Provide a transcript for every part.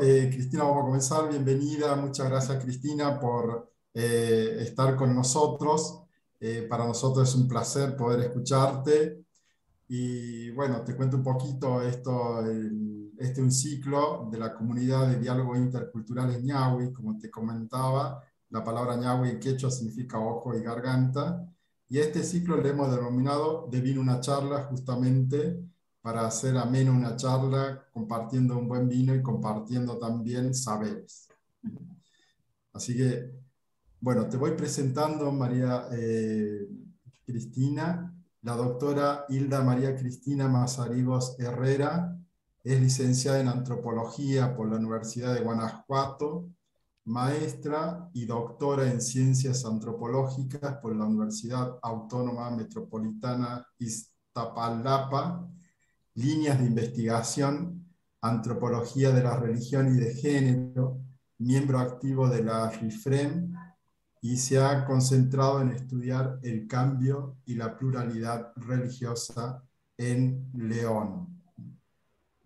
Cristina, vamos a comenzar. Bienvenida. Muchas gracias, Cristina, por estar con nosotros. Para nosotros es un placer poder escucharte. Y bueno, te cuento un poquito esto. Este es un ciclo de la comunidad de diálogo intercultural en ñahui. Como te comentaba, la palabra ñahui en quechua significa ojo y garganta. Y este ciclo le hemos denominado De vino una charla, justamente para hacer ameno una charla, compartiendo un buen vino y compartiendo también saberes. Así que, bueno, te voy presentando, María Cristina. La doctora Hilda María Cristina Mazarigos Herrera es licenciada en Antropología por la Universidad de Guanajuato, maestra y doctora en Ciencias Antropológicas por la Universidad Autónoma Metropolitana Iztapalapa, líneas de investigación, antropología de la religión y de género, miembro activo de la RIFREM, y se ha concentrado en estudiar el cambio y la pluralidad religiosa en León.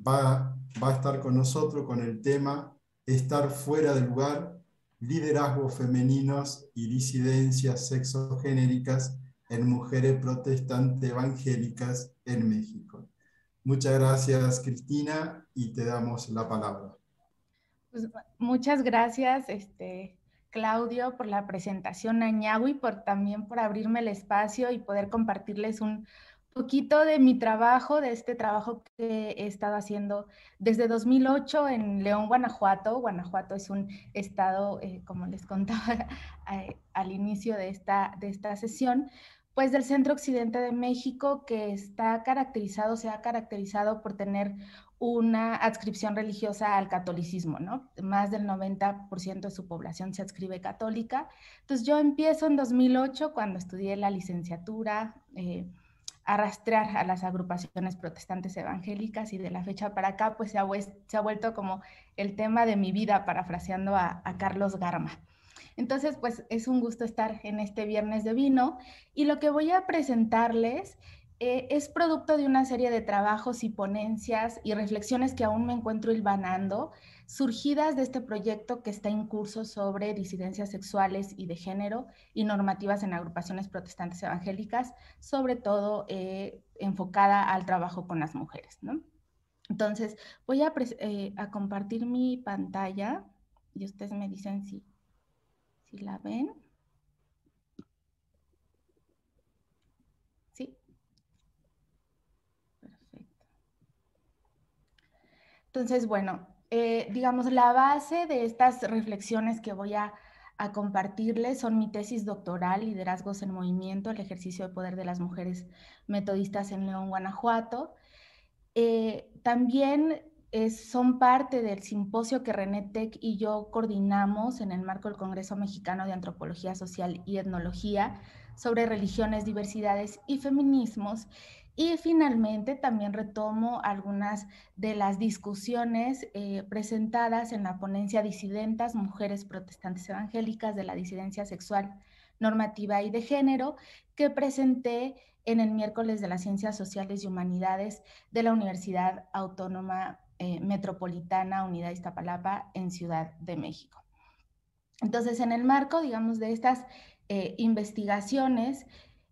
Va a estar con nosotros con el tema Estar fuera del lugar, liderazgos femeninos y disidencias sexogenéricas en mujeres protestantes evangélicas en México. Muchas gracias, Cristina, y te damos la palabra. Pues, muchas gracias, Claudio, por la presentación a ñahui, también por abrirme el espacio y poder compartirles un poquito de mi trabajo, de este trabajo que he estado haciendo desde 2008 en León, Guanajuato. Guanajuato es un estado, como les contaba al inicio de esta sesión, pues del centro occidente de México, que se ha caracterizado por tener una adscripción religiosa al catolicismo, ¿no? Más del 90% de su población se adscribe católica. Entonces yo empiezo en 2008, cuando estudié la licenciatura, a rastrear a las agrupaciones protestantes evangélicas, y de la fecha para acá pues se ha vuelto como el tema de mi vida, parafraseando a Carlos Garma. Entonces, pues es un gusto estar en este Viernes de Vino, y lo que voy a presentarles es producto de una serie de trabajos y ponencias y reflexiones que aún me encuentro hilvanando, surgidas de este proyecto que está en curso sobre disidencias sexuales y de género y normativas en agrupaciones protestantes evangélicas, sobre todo enfocada al trabajo con las mujeres, ¿no? Entonces, voy a compartir mi pantalla y ustedes me dicen si la ven. ¿Sí? Perfecto. Entonces, bueno, digamos, la base de estas reflexiones que voy a compartirles son mi tesis doctoral, Liderazgos en Movimiento, el ejercicio de poder de las mujeres metodistas en León, Guanajuato. También son parte del simposio que René Tech y yo coordinamos en el marco del Congreso Mexicano de Antropología Social y Etnología sobre religiones, diversidades y feminismos. Y finalmente también retomo algunas de las discusiones presentadas en la ponencia Disidentas, Mujeres Protestantes Evangélicas de la Disidencia Sexual, Normativa y de Género, que presenté en el miércoles de las Ciencias Sociales y Humanidades de la Universidad Autónoma Metropolitana Unidad Iztapalapa en Ciudad de México. Entonces, en el marco, digamos, de estas investigaciones,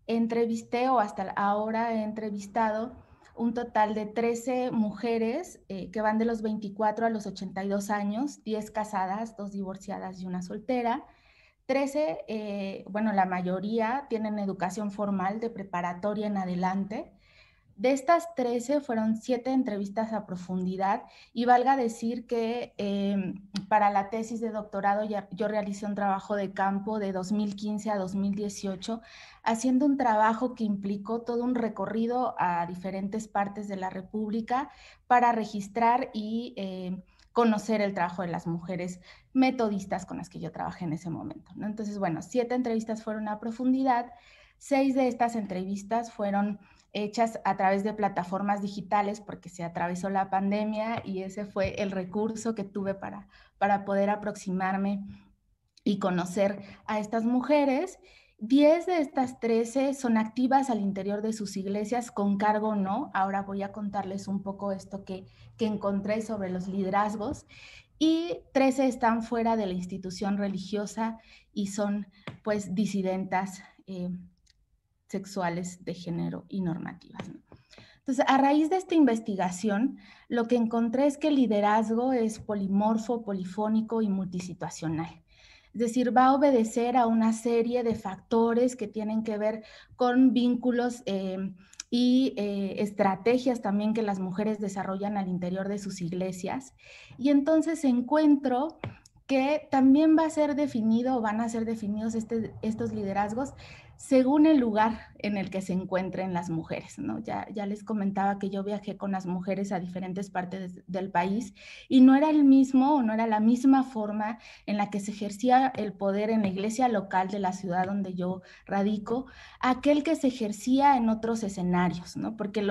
entrevisté, o hasta ahora he entrevistado, un total de 13 mujeres que van de los 24 a los 82 años, 10 casadas, 2 divorciadas y una soltera. 13, bueno, la mayoría tienen educación formal de preparatoria en adelante. De estas 13 fueron 7 entrevistas a profundidad, y valga decir que para la tesis de doctorado yo realicé un trabajo de campo de 2015 a 2018, haciendo un trabajo que implicó todo un recorrido a diferentes partes de la República para registrar y conocer el trabajo de las mujeres metodistas con las que yo trabajé en ese momento, ¿no? Entonces, bueno, 7 entrevistas fueron a profundidad. 6 de estas entrevistas fueron hechas a través de plataformas digitales, porque se atravesó la pandemia y ese fue el recurso que tuve para poder aproximarme y conocer a estas mujeres. 10 de estas 13 son activas al interior de sus iglesias, con cargo o no. Ahora voy a contarles un poco esto que encontré sobre los liderazgos. y 13 están fuera de la institución religiosa y son pues disidentas sexuales de género y normativas, ¿no? Entonces, a raíz de esta investigación, lo que encontré es que el liderazgo es polimorfo, polifónico y multisituacional. Es decir, va a obedecer a una serie de factores que tienen que ver con vínculos y estrategias también que las mujeres desarrollan al interior de sus iglesias. Y entonces encuentro que también va a ser definido o van a ser definidos estos liderazgos según el lugar en el que se encuentren las mujeres, ¿no? Ya les comentaba que yo viajé con las mujeres a diferentes partes del país y no era el mismo o no era la misma forma en la que se ejercía el poder en la iglesia local de la ciudad donde yo radico, aquel que se ejercía en otros escenarios, ¿no? Porque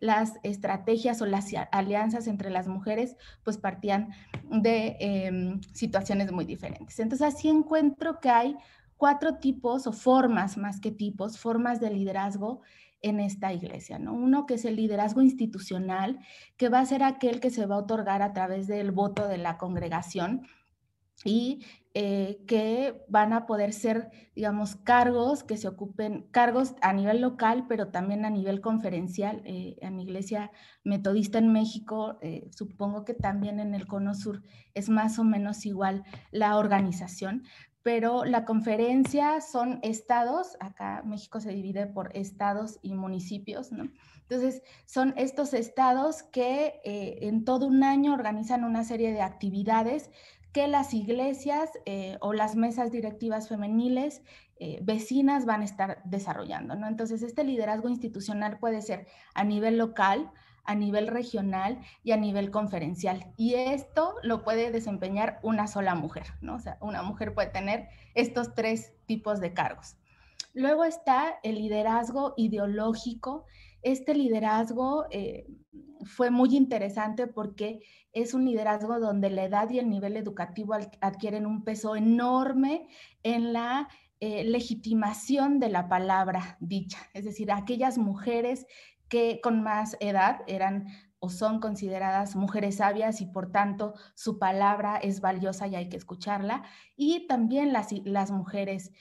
las estrategias o las alianzas entre las mujeres pues partían de situaciones muy diferentes. Entonces así encuentro que hay 4 tipos o formas, más que tipos, formas de liderazgo en esta iglesia, ¿no? Uno que es el liderazgo institucional, que va a ser aquel que se va a otorgar a través del voto de la congregación y que van a poder ser, digamos, cargos que se ocupen, cargos a nivel local, pero también a nivel conferencial. En la Iglesia Metodista en México, supongo que también en el Cono Sur es más o menos igual la organización, pero la conferencia son estados, acá México se divide por estados y municipios, ¿no? Entonces, son estos estados que en todo un año organizan una serie de actividades que las iglesias o las mesas directivas femeniles vecinas van a estar desarrollando, ¿no? Entonces, este liderazgo institucional puede ser a nivel local, a nivel regional y a nivel conferencial. Y esto lo puede desempeñar una sola mujer, ¿no? O sea, una mujer puede tener estos 3 tipos de cargos. Luego está el liderazgo ideológico. Este liderazgo fue muy interesante porque es un liderazgo donde la edad y el nivel educativo adquieren un peso enorme en la legitimación de la palabra dicha. Es decir, aquellas mujeres que con más edad eran o son consideradas mujeres sabias y por tanto su palabra es valiosa y hay que escucharla. Y también las mujeres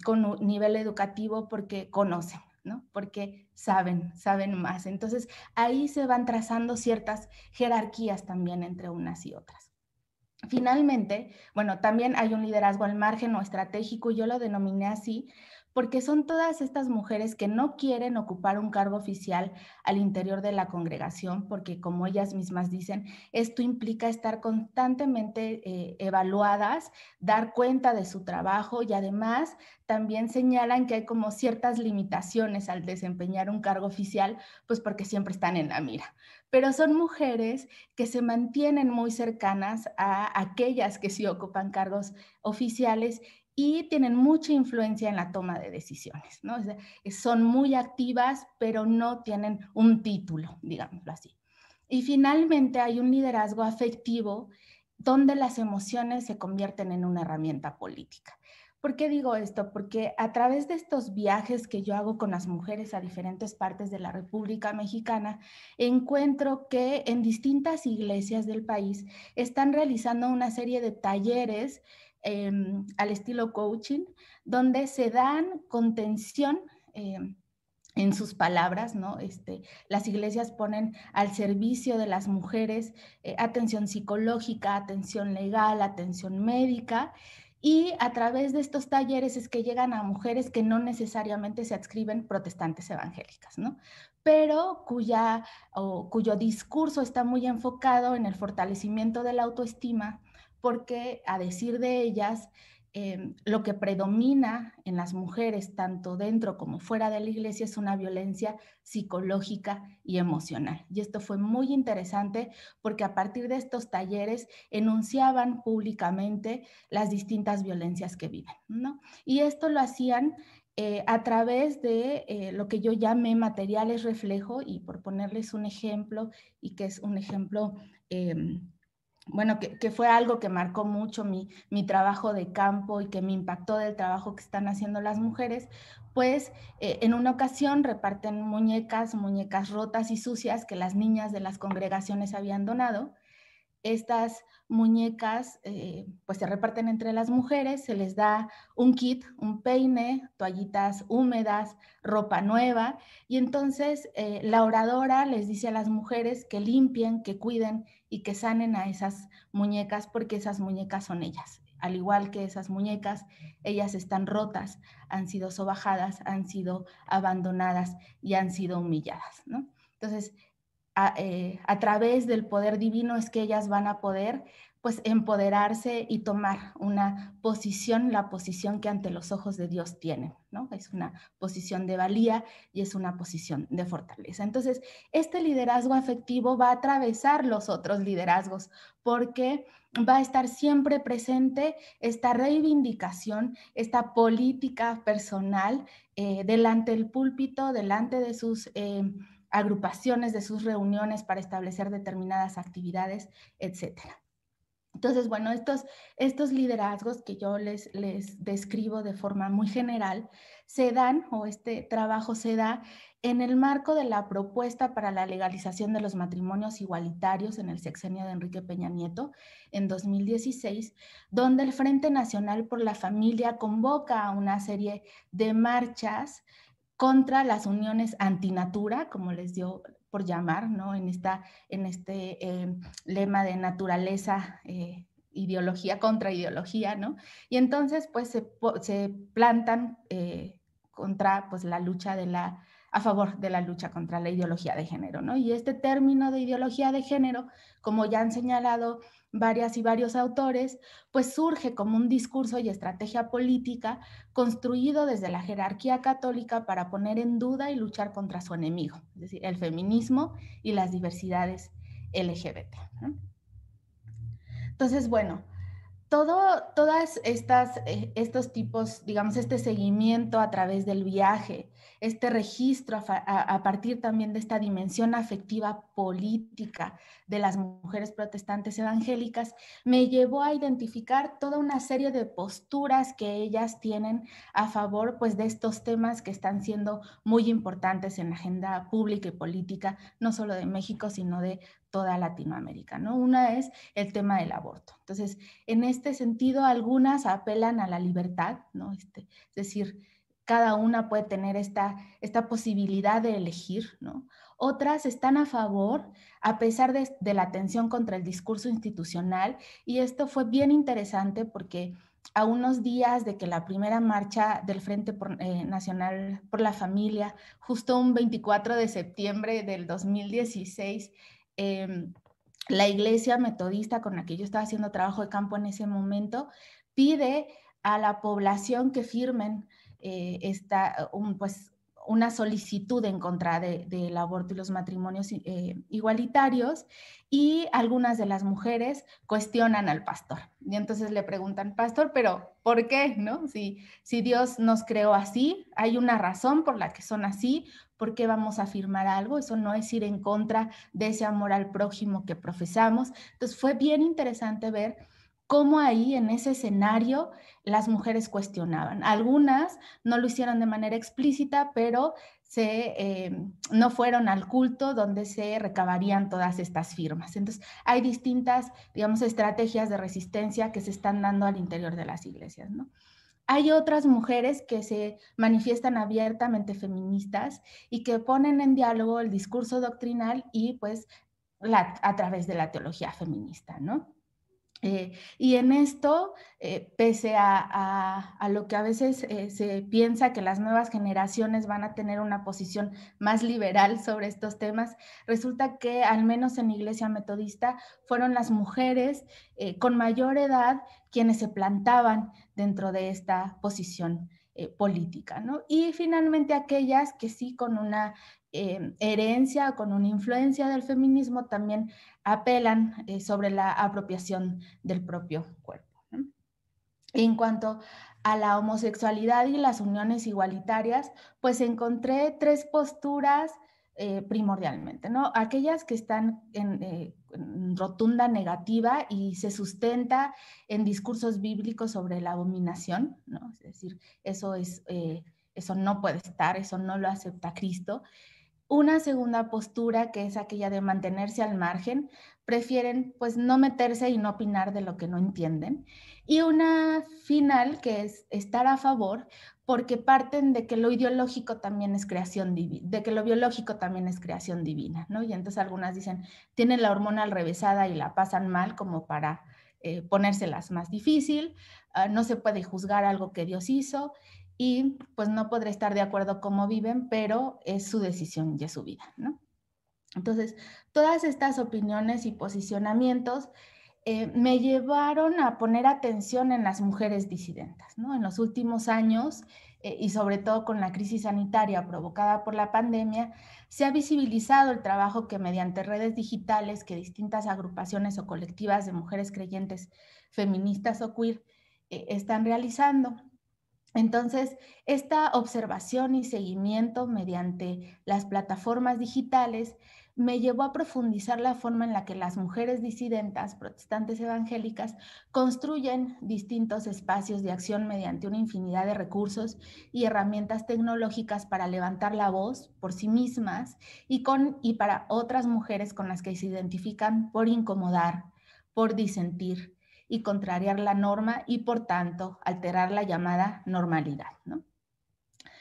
con un nivel educativo porque conocen, ¿no? Porque saben más. Entonces, ahí se van trazando ciertas jerarquías también entre unas y otras. Finalmente, bueno, también hay un liderazgo al margen o estratégico, yo lo denominé así, porque son todas estas mujeres que no quieren ocupar un cargo oficial al interior de la congregación, porque como ellas mismas dicen, esto implica estar constantemente evaluadas, dar cuenta de su trabajo y además también señalan que hay como ciertas limitaciones al desempeñar un cargo oficial, pues porque siempre están en la mira. Pero son mujeres que se mantienen muy cercanas a aquellas que sí ocupan cargos oficiales y tienen mucha influencia en la toma de decisiones, ¿no? O sea, son muy activas, pero no tienen un título, digámoslo así. Y finalmente hay un liderazgo afectivo donde las emociones se convierten en una herramienta política. ¿Por qué digo esto? Porque a través de estos viajes que yo hago con las mujeres a diferentes partes de la República Mexicana, encuentro que en distintas iglesias del país están realizando una serie de talleres al estilo coaching, donde se dan contención en sus palabras, ¿no? Las iglesias ponen al servicio de las mujeres atención psicológica, atención legal, atención médica, y a través de estos talleres es que llegan a mujeres que no necesariamente se adscriben protestantes evangélicas, ¿no? Pero cuyo discurso está muy enfocado en el fortalecimiento de la autoestima, porque a decir de ellas, lo que predomina en las mujeres, tanto dentro como fuera de la iglesia, es una violencia psicológica y emocional. Y esto fue muy interesante porque a partir de estos talleres enunciaban públicamente las distintas violencias que viven, ¿no? Y esto lo hacían a través de lo que yo llamé materiales reflejo, y por ponerles un ejemplo, y que es un ejemplo bueno, que fue algo que marcó mucho mi trabajo de campo y que me impactó del trabajo que están haciendo las mujeres, pues en una ocasión reparten muñecas rotas y sucias que las niñas de las congregaciones habían donado, Estas muñecas pues se reparten entre las mujeres, se les da un kit, un peine, toallitas húmedas, ropa nueva, y entonces la oradora les dice a las mujeres que limpien, que cuiden y que sanen a esas muñecas, porque esas muñecas son ellas. Al igual que esas muñecas, ellas están rotas, han sido sobajadas, han sido abandonadas y han sido humilladas, ¿no? Entonces, a través del poder divino es que ellas van a poder pues empoderarse y tomar una posición, la posición que ante los ojos de Dios tienen, ¿no? Es una posición de valía y es una posición de fortaleza. Entonces, este liderazgo afectivo va a atravesar los otros liderazgos porque va a estar siempre presente esta reivindicación, esta política personal delante del púlpito, delante de sus agrupaciones, de sus reuniones para establecer determinadas actividades, etcétera. Entonces, bueno, estos liderazgos que yo les describo de forma muy general se dan, o este trabajo se da en el marco de la propuesta para la legalización de los matrimonios igualitarios en el sexenio de Enrique Peña Nieto en 2016, donde el Frente Nacional por la Familia convoca a una serie de marchas contra las uniones antinatura, como les dio por llamar, ¿no? En este lema de naturaleza, ideología contra ideología, ¿no? Y entonces, pues, se plantan contra, pues, la lucha a favor de la lucha contra la ideología de género, ¿no? Y este término de ideología de género, como ya han señalado varias y varios autores, pues surge como un discurso y estrategia política construido desde la jerarquía católica para poner en duda y luchar contra su enemigo, es decir, el feminismo y las diversidades LGBT, ¿no? Entonces, bueno, todas estos tipos, digamos, este seguimiento a través del viaje, este registro a partir también de esta dimensión afectiva política de las mujeres protestantes evangélicas, me llevó a identificar toda una serie de posturas que ellas tienen a favor, pues, de estos temas que están siendo muy importantes en la agenda pública y política, no solo de México, sino de toda Latinoamérica, ¿no? Una es el tema del aborto. Entonces, en este sentido, algunas apelan a la libertad, ¿no? Es decir, cada una puede tener esta posibilidad de elegir, ¿no? Otras están a favor, a pesar de la tensión contra el discurso institucional, y esto fue bien interesante porque a unos días de que la primera marcha del Frente Nacional por la Familia, justo un 24 de septiembre del 2016, la iglesia metodista con la que yo estaba haciendo trabajo de campo en ese momento pide a la población que firmen pues, una solicitud en contra del aborto y los matrimonios igualitarios, y algunas de las mujeres cuestionan al pastor. Y entonces le preguntan, pastor, pero ¿por qué? ¿No? Si Dios nos creó así, hay una razón por la que son así, ¿por qué vamos a afirmar algo? Eso no es ir en contra de ese amor al prójimo que profesamos. Entonces fue bien interesante ver cómo ahí en ese escenario las mujeres cuestionaban. Algunas no lo hicieron de manera explícita, pero no fueron al culto donde se recabarían todas estas firmas. Entonces hay distintas, digamos, estrategias de resistencia que se están dando al interior de las iglesias, ¿no? Hay otras mujeres que se manifiestan abiertamente feministas y que ponen en diálogo el discurso doctrinal y pues a través de la teología feminista, ¿no? Y en esto, pese a lo que a veces se piensa que las nuevas generaciones van a tener una posición más liberal sobre estos temas, resulta que al menos en la Iglesia Metodista fueron las mujeres con mayor edad quienes se plantaban dentro de esta posición política, ¿no? Y finalmente aquellas que sí con una herencia, con una influencia del feminismo, también apelan sobre la apropiación del propio cuerpo, ¿no? En cuanto a la homosexualidad y las uniones igualitarias, pues encontré tres posturas primordialmente, ¿no? Aquellas que están en rotunda negativa y se sustenta en discursos bíblicos sobre la abominación, ¿no? Es decir, eso no puede estar, eso no lo acepta Cristo. Una segunda postura, que es aquella de mantenerse al margen, prefieren pues no meterse y no opinar de lo que no entienden. Y una final, que es estar a favor, porque parten de que lo ideológico también es creación divina, de que lo biológico también es creación divina, ¿no? Y entonces algunas dicen, tienen la hormona alrevesada y la pasan mal como para ponérselas más difícil, no se puede juzgar algo que Dios hizo, y pues no podré estar de acuerdo cómo viven, pero es su decisión y es su vida, ¿no? Entonces, todas estas opiniones y posicionamientos me llevaron a poner atención en las mujeres disidentas, ¿no? En los últimos años, y sobre todo con la crisis sanitaria provocada por la pandemia, se ha visibilizado el trabajo que mediante redes digitales que distintas agrupaciones o colectivas de mujeres creyentes feministas o queer están realizando. Entonces, esta observación y seguimiento mediante las plataformas digitales me llevó a profundizar la forma en la que las mujeres disidentas, protestantes evangélicas, construyen distintos espacios de acción mediante una infinidad de recursos y herramientas tecnológicas para levantar la voz por sí mismas y para otras mujeres con las que se identifican por incomodar, por disentir y contrariar la norma y, por tanto, alterar la llamada normalidad, ¿no?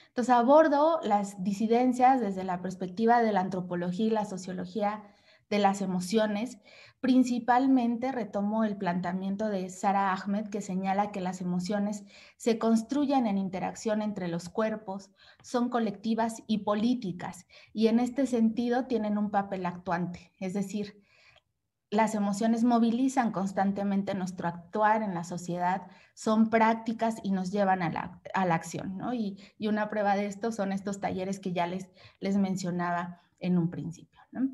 Entonces, abordo las disidencias desde la perspectiva de la antropología y la sociología de las emociones. Principalmente retomo el planteamiento de Sara Ahmed, que señala que las emociones se construyen en interacción entre los cuerpos, son colectivas y políticas, y en este sentido tienen un papel actuante, es decir, las emociones movilizan constantemente nuestro actuar en la sociedad, son prácticas y nos llevan a la acción, ¿no? Y una prueba de esto son estos talleres que ya les mencionaba en un principio, ¿no?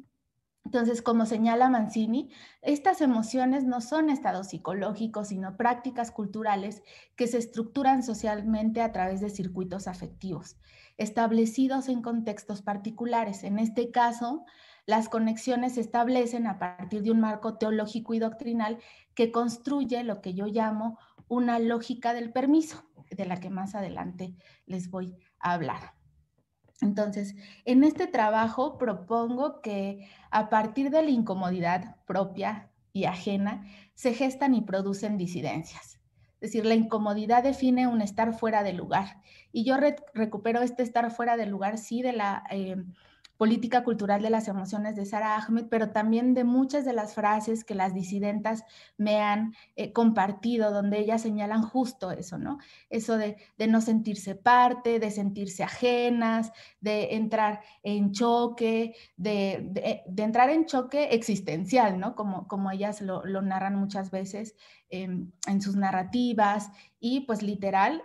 Entonces, como señala Mancini, estas emociones no son estados psicológicos, sino prácticas culturales que se estructuran socialmente a través de circuitos afectivos, establecidos en contextos particulares. En este caso, las conexiones se establecen a partir de un marco teológico y doctrinal que construye lo que yo llamo una lógica del permiso, de la que más adelante les voy a hablar. Entonces, en este trabajo propongo que a partir de la incomodidad propia y ajena se gestan y producen disidencias. Es decir, la incomodidad define un estar fuera de lugar. Y yo recupero este estar fuera de lugar, sí, de la política cultural de las emociones de Sara Ahmed, pero también de muchas de las frases que las disidentas me han compartido, donde ellas señalan justo eso, ¿no? Eso de no sentirse parte, de sentirse ajenas, de entrar en choque, entrar en choque existencial, ¿no? Como ellas lo narran muchas veces en sus narrativas, y pues literal,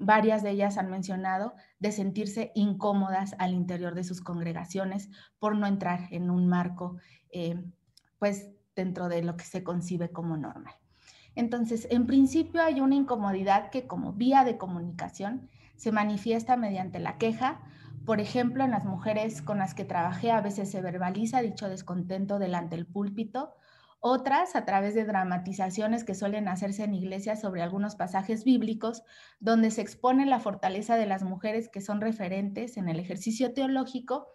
varias de ellas han mencionado de sentirse incómodas al interior de sus congregaciones por no entrar en un marco, pues dentro de lo que se concibe como normal. Entonces, en principio hay una incomodidad que como vía de comunicación se manifiesta mediante la queja. Por ejemplo, en las mujeres con las que trabajé a veces se verbaliza dicho descontento delante del púlpito, otras a través de dramatizaciones que suelen hacerse en iglesias sobre algunos pasajes bíblicos donde se expone la fortaleza de las mujeres que son referentes en el ejercicio teológico,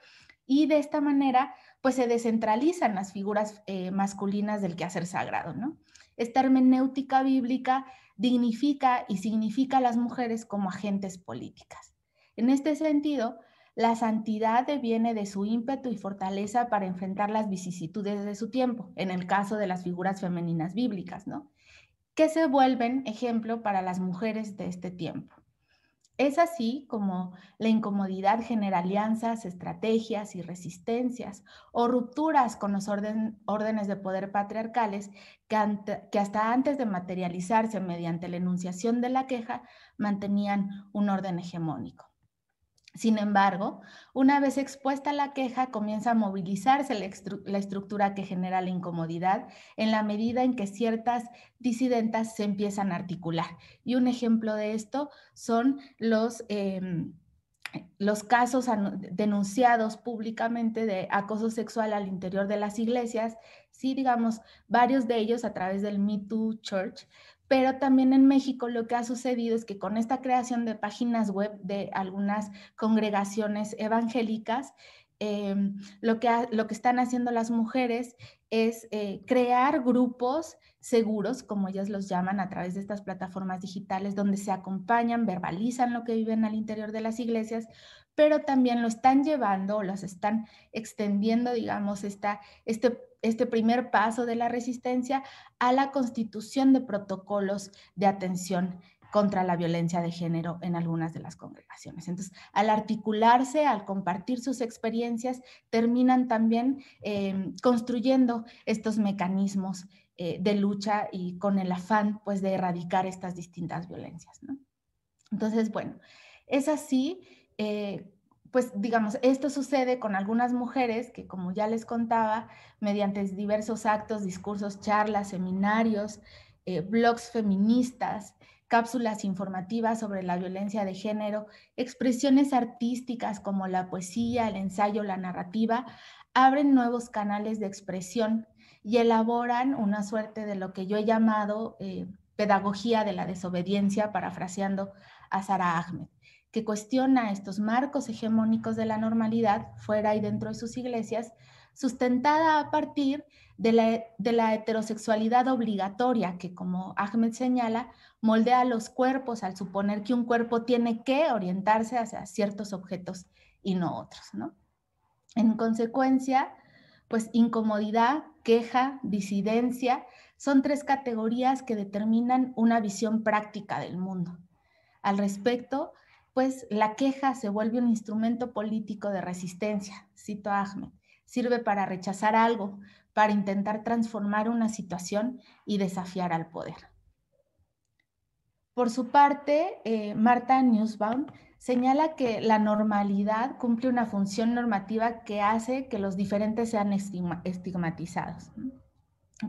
y de esta manera pues se descentralizan las figuras masculinas del quehacer sagrado, ¿no? Esta hermenéutica bíblica dignifica y significa a las mujeres como agentes políticas. En este sentido, la santidad deviene de su ímpetu y fortaleza para enfrentar las vicisitudes de su tiempo, en el caso de las figuras femeninas bíblicas, ¿no? Que se vuelven ejemplo para las mujeres de este tiempo. Es así como la incomodidad genera alianzas, estrategias y resistencias o rupturas con los órdenes de poder patriarcales que hasta antes de materializarse mediante la enunciación de la queja mantenían un orden hegemónico. Sin embargo, una vez expuesta la queja, comienza a movilizarse la estructura que genera la incomodidad en la medida en que ciertas disidentas se empiezan a articular. Y un ejemplo de esto son los casos denunciados públicamente de acoso sexual al interior de las iglesias, sí, digamos, varios de ellos a través del Me Too Church, pero también en México lo que ha sucedido es que con esta creación de páginas web de algunas congregaciones evangélicas, lo que están haciendo las mujeres es crear grupos seguros, como ellas los llaman, a través de estas plataformas digitales, donde se acompañan, verbalizan lo que viven al interior de las iglesias, pero también lo están llevando o los están extendiendo, digamos, este primer paso de la resistencia a la constitución de protocolos de atención contra la violencia de género en algunas de las congregaciones. Entonces, al articularse, al compartir sus experiencias, terminan también construyendo estos mecanismos de lucha y con el afán, pues, de erradicar estas distintas violencias, ¿no? Entonces, bueno, es así, pues digamos, esto sucede con algunas mujeres que, como ya les contaba, mediante diversos actos, discursos, charlas, seminarios, blogs feministas, cápsulas informativas sobre la violencia de género, expresiones artísticas como la poesía, el ensayo, la narrativa, abren nuevos canales de expresión y elaboran una suerte de lo que yo he llamado pedagogía de la desobediencia, parafraseando a Sara Ahmed, que cuestiona estos marcos hegemónicos de la normalidad fuera y dentro de sus iglesias, sustentada a partir de la heterosexualidad obligatoria que, como Ahmed señala, moldea los cuerpos al suponer que un cuerpo tiene que orientarse hacia ciertos objetos y no otros, ¿no? En consecuencia, pues incomodidad, queja, disidencia son tres categorías que determinan una visión práctica del mundo. Al respecto, pues la queja se vuelve un instrumento político de resistencia, cito a Ahmed, sirve para rechazar algo, para intentar transformar una situación y desafiar al poder. Por su parte, Marta Nussbaum señala que la normalidad cumple una función normativa que hace que los diferentes sean estigmatizados.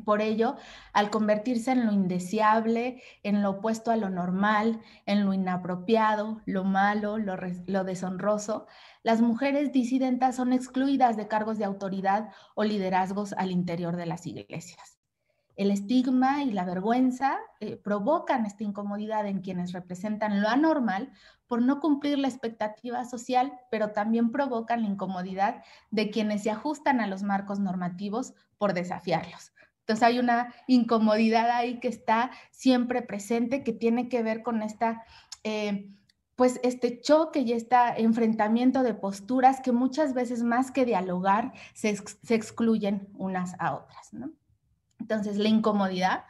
Por ello, al convertirse en lo indeseable, en lo opuesto a lo normal, en lo inapropiado, lo malo, lo deshonroso, las mujeres disidentas son excluidas de cargos de autoridad o liderazgos al interior de las iglesias. El estigma y la vergüenza provocan esta incomodidad en quienes representan lo anormal por no cumplir la expectativa social, pero también provocan la incomodidad de quienes se ajustan a los marcos normativos por desafiarlos. Entonces hay una incomodidad ahí que está siempre presente, que tiene que ver con pues este choque y este enfrentamiento de posturas que muchas veces, más que dialogar, se excluyen unas a otras, ¿no? Entonces, la incomodidad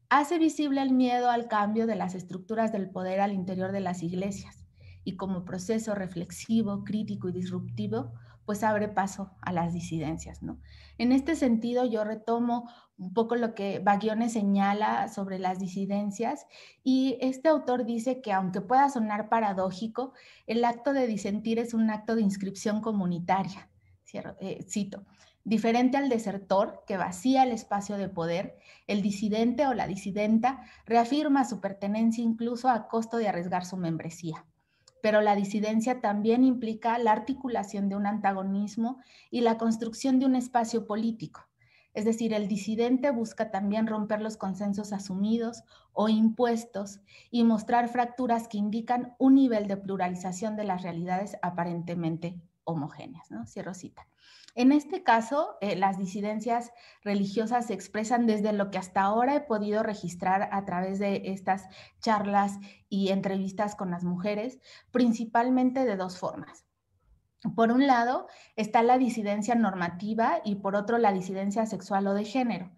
hace visible el miedo al cambio de las estructuras del poder al interior de las iglesias y como proceso reflexivo, crítico y disruptivo, pues abre paso a las disidencias, ¿no? En este sentido, yo retomo un poco lo que Baglione señala sobre las disidencias y este autor dice que aunque pueda sonar paradójico, el acto de disentir es un acto de inscripción comunitaria. Cito. Diferente al desertor que vacía el espacio de poder, el disidente o la disidenta reafirma su pertenencia incluso a costo de arriesgar su membresía. Pero la disidencia también implica la articulación de un antagonismo y la construcción de un espacio político. Es decir, el disidente busca también romper los consensos asumidos o impuestos y mostrar fracturas que indican un nivel de pluralización de las realidades aparentemente homogéneas, ¿no? Cierro cita. En este caso, las disidencias religiosas se expresan desde lo que hasta ahora he podido registrar a través de estas charlas y entrevistas con las mujeres, principalmente de dos formas. Por un lado, está la disidencia normativa y por otro, la disidencia sexual o de género.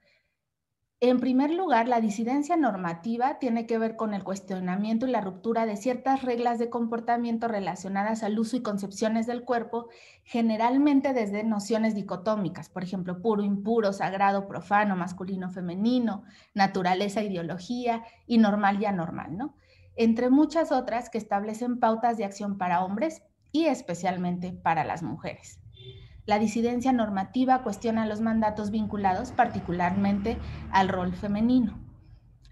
En primer lugar, la disidencia normativa tiene que ver con el cuestionamiento y la ruptura de ciertas reglas de comportamiento relacionadas al uso y concepciones del cuerpo, generalmente desde nociones dicotómicas, por ejemplo, puro, impuro, sagrado, profano, masculino, femenino, naturaleza, ideología y normal y anormal, ¿no? Entre muchas otras que establecen pautas de acción para hombres y especialmente para las mujeres. La disidencia normativa cuestiona los mandatos vinculados particularmente al rol femenino.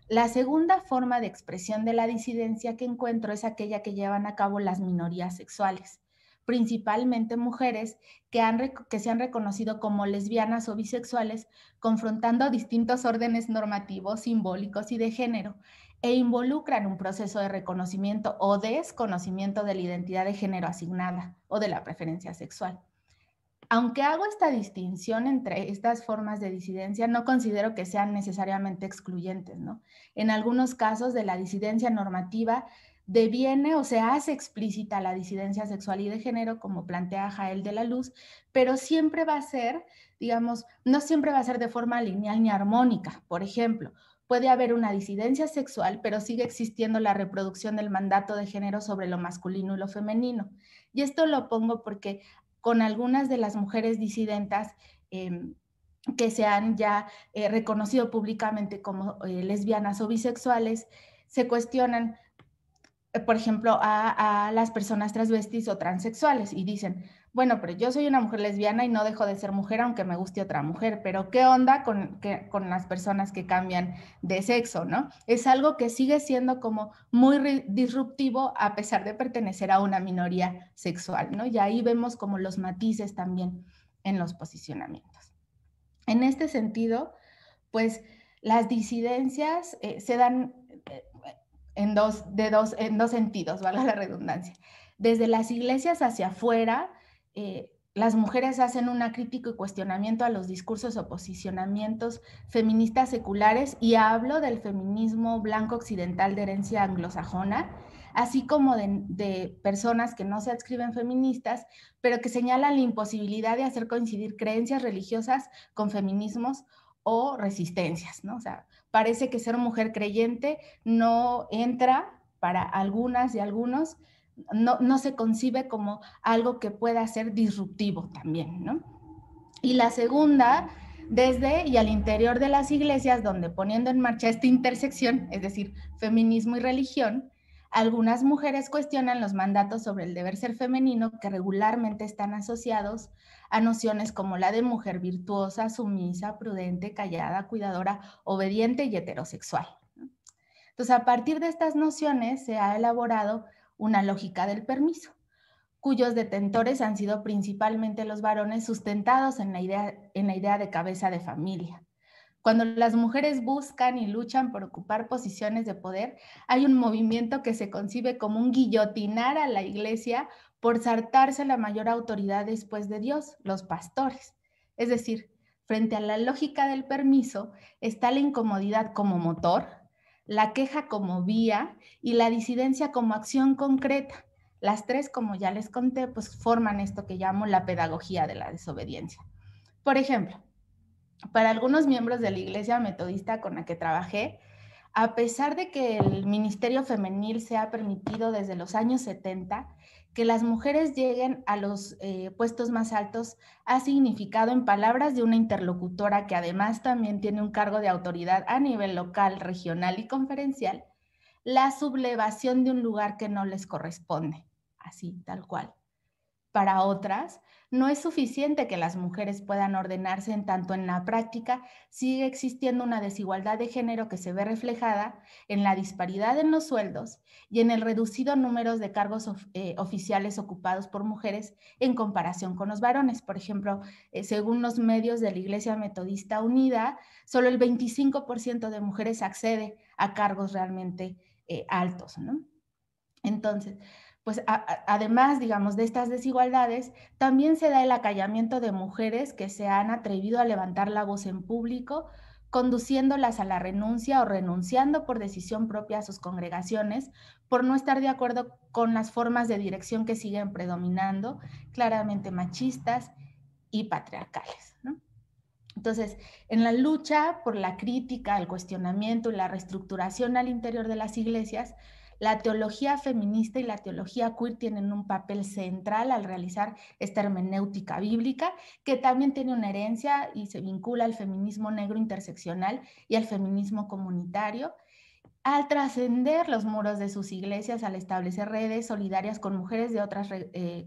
La segunda forma de expresión de la disidencia que encuentro es aquella que llevan a cabo las minorías sexuales, principalmente mujeres que se han reconocido como lesbianas o bisexuales, confrontando distintos órdenes normativos, simbólicos y de género, e involucran un proceso de reconocimiento o desconocimiento de la identidad de género asignada o de la preferencia sexual. Aunque hago esta distinción entre estas formas de disidencia, no considero que sean necesariamente excluyentes, ¿no? En algunos casos de la disidencia normativa deviene o se hace explícita la disidencia sexual y de género, como plantea Jael de la Luz, pero siempre va a ser, digamos, no siempre va a ser de forma lineal ni armónica. Por ejemplo, puede haber una disidencia sexual, pero sigue existiendo la reproducción del mandato de género sobre lo masculino y lo femenino. Y esto lo pongo porque con algunas de las mujeres disidentas que se han ya reconocido públicamente como lesbianas o bisexuales, se cuestionan, por ejemplo, a las personas transvestis o transexuales y dicen, bueno, pero yo soy una mujer lesbiana y no dejo de ser mujer aunque me guste otra mujer, pero ¿qué onda con las personas que cambian de sexo, no? Es algo que sigue siendo como muy disruptivo a pesar de pertenecer a una minoría sexual, ¿no? Y ahí vemos como los matices también en los posicionamientos. En este sentido, pues las disidencias se dan en dos sentidos, valga la redundancia. Desde las iglesias hacia afuera, las mujeres hacen una crítica y cuestionamiento a los discursos o posicionamientos feministas seculares, y hablo del feminismo blanco occidental de herencia anglosajona, así como de personas que no se adscriben feministas, pero que señalan la imposibilidad de hacer coincidir creencias religiosas con feminismos o resistencias, ¿no? O sea, parece que ser mujer creyente no entra para algunas y algunos, no se concibe como algo que pueda ser disruptivo también, ¿no? Y la segunda, desde y al interior de las iglesias, donde poniendo en marcha esta intersección, es decir, feminismo y religión, algunas mujeres cuestionan los mandatos sobre el deber ser femenino que regularmente están asociados a nociones como la de mujer virtuosa, sumisa, prudente, callada, cuidadora, obediente y heterosexual. Entonces, a partir de estas nociones se ha elaborado una lógica del permiso, cuyos detentores han sido principalmente los varones, sustentados en la idea de cabeza de familia. Cuando las mujeres buscan y luchan por ocupar posiciones de poder, hay un movimiento que se concibe como un guillotinar a la iglesia por saltarse la mayor autoridad después de Dios, los pastores. Es decir, frente a la lógica del permiso está la incomodidad como motor, la queja como vía y la disidencia como acción concreta. Las tres, como ya les conté, pues forman esto que llamo la pedagogía de la desobediencia. Por ejemplo, para algunos miembros de la Iglesia Metodista con la que trabajé, a pesar de que el ministerio femenil se ha permitido desde los años 70, que las mujeres lleguen a los puestos más altos ha significado, en palabras de una interlocutora que además también tiene un cargo de autoridad a nivel local, regional y conferencial, la sublevación de un lugar que no les corresponde, así, tal cual. Para otras, no es suficiente que las mujeres puedan ordenarse, en tanto en la práctica sigue existiendo una desigualdad de género que se ve reflejada en la disparidad en los sueldos y en el reducido número de cargos oficiales ocupados por mujeres en comparación con los varones. Por ejemplo, según los medios de la Iglesia Metodista Unida, solo el 25% de mujeres accede a cargos realmente altos, ¿no? Entonces, pues además, digamos, de estas desigualdades, también se da el acallamiento de mujeres que se han atrevido a levantar la voz en público, conduciéndolas a la renuncia o renunciando por decisión propia a sus congregaciones, por no estar de acuerdo con las formas de dirección que siguen predominando, claramente machistas y patriarcales, ¿no? Entonces, en la lucha por la crítica, el cuestionamiento y la reestructuración al interior de las iglesias, la teología feminista y la teología queer tienen un papel central al realizar esta hermenéutica bíblica, que también tiene una herencia y se vincula al feminismo negro interseccional y al feminismo comunitario, al trascender los muros de sus iglesias, al establecer redes solidarias con mujeres de otras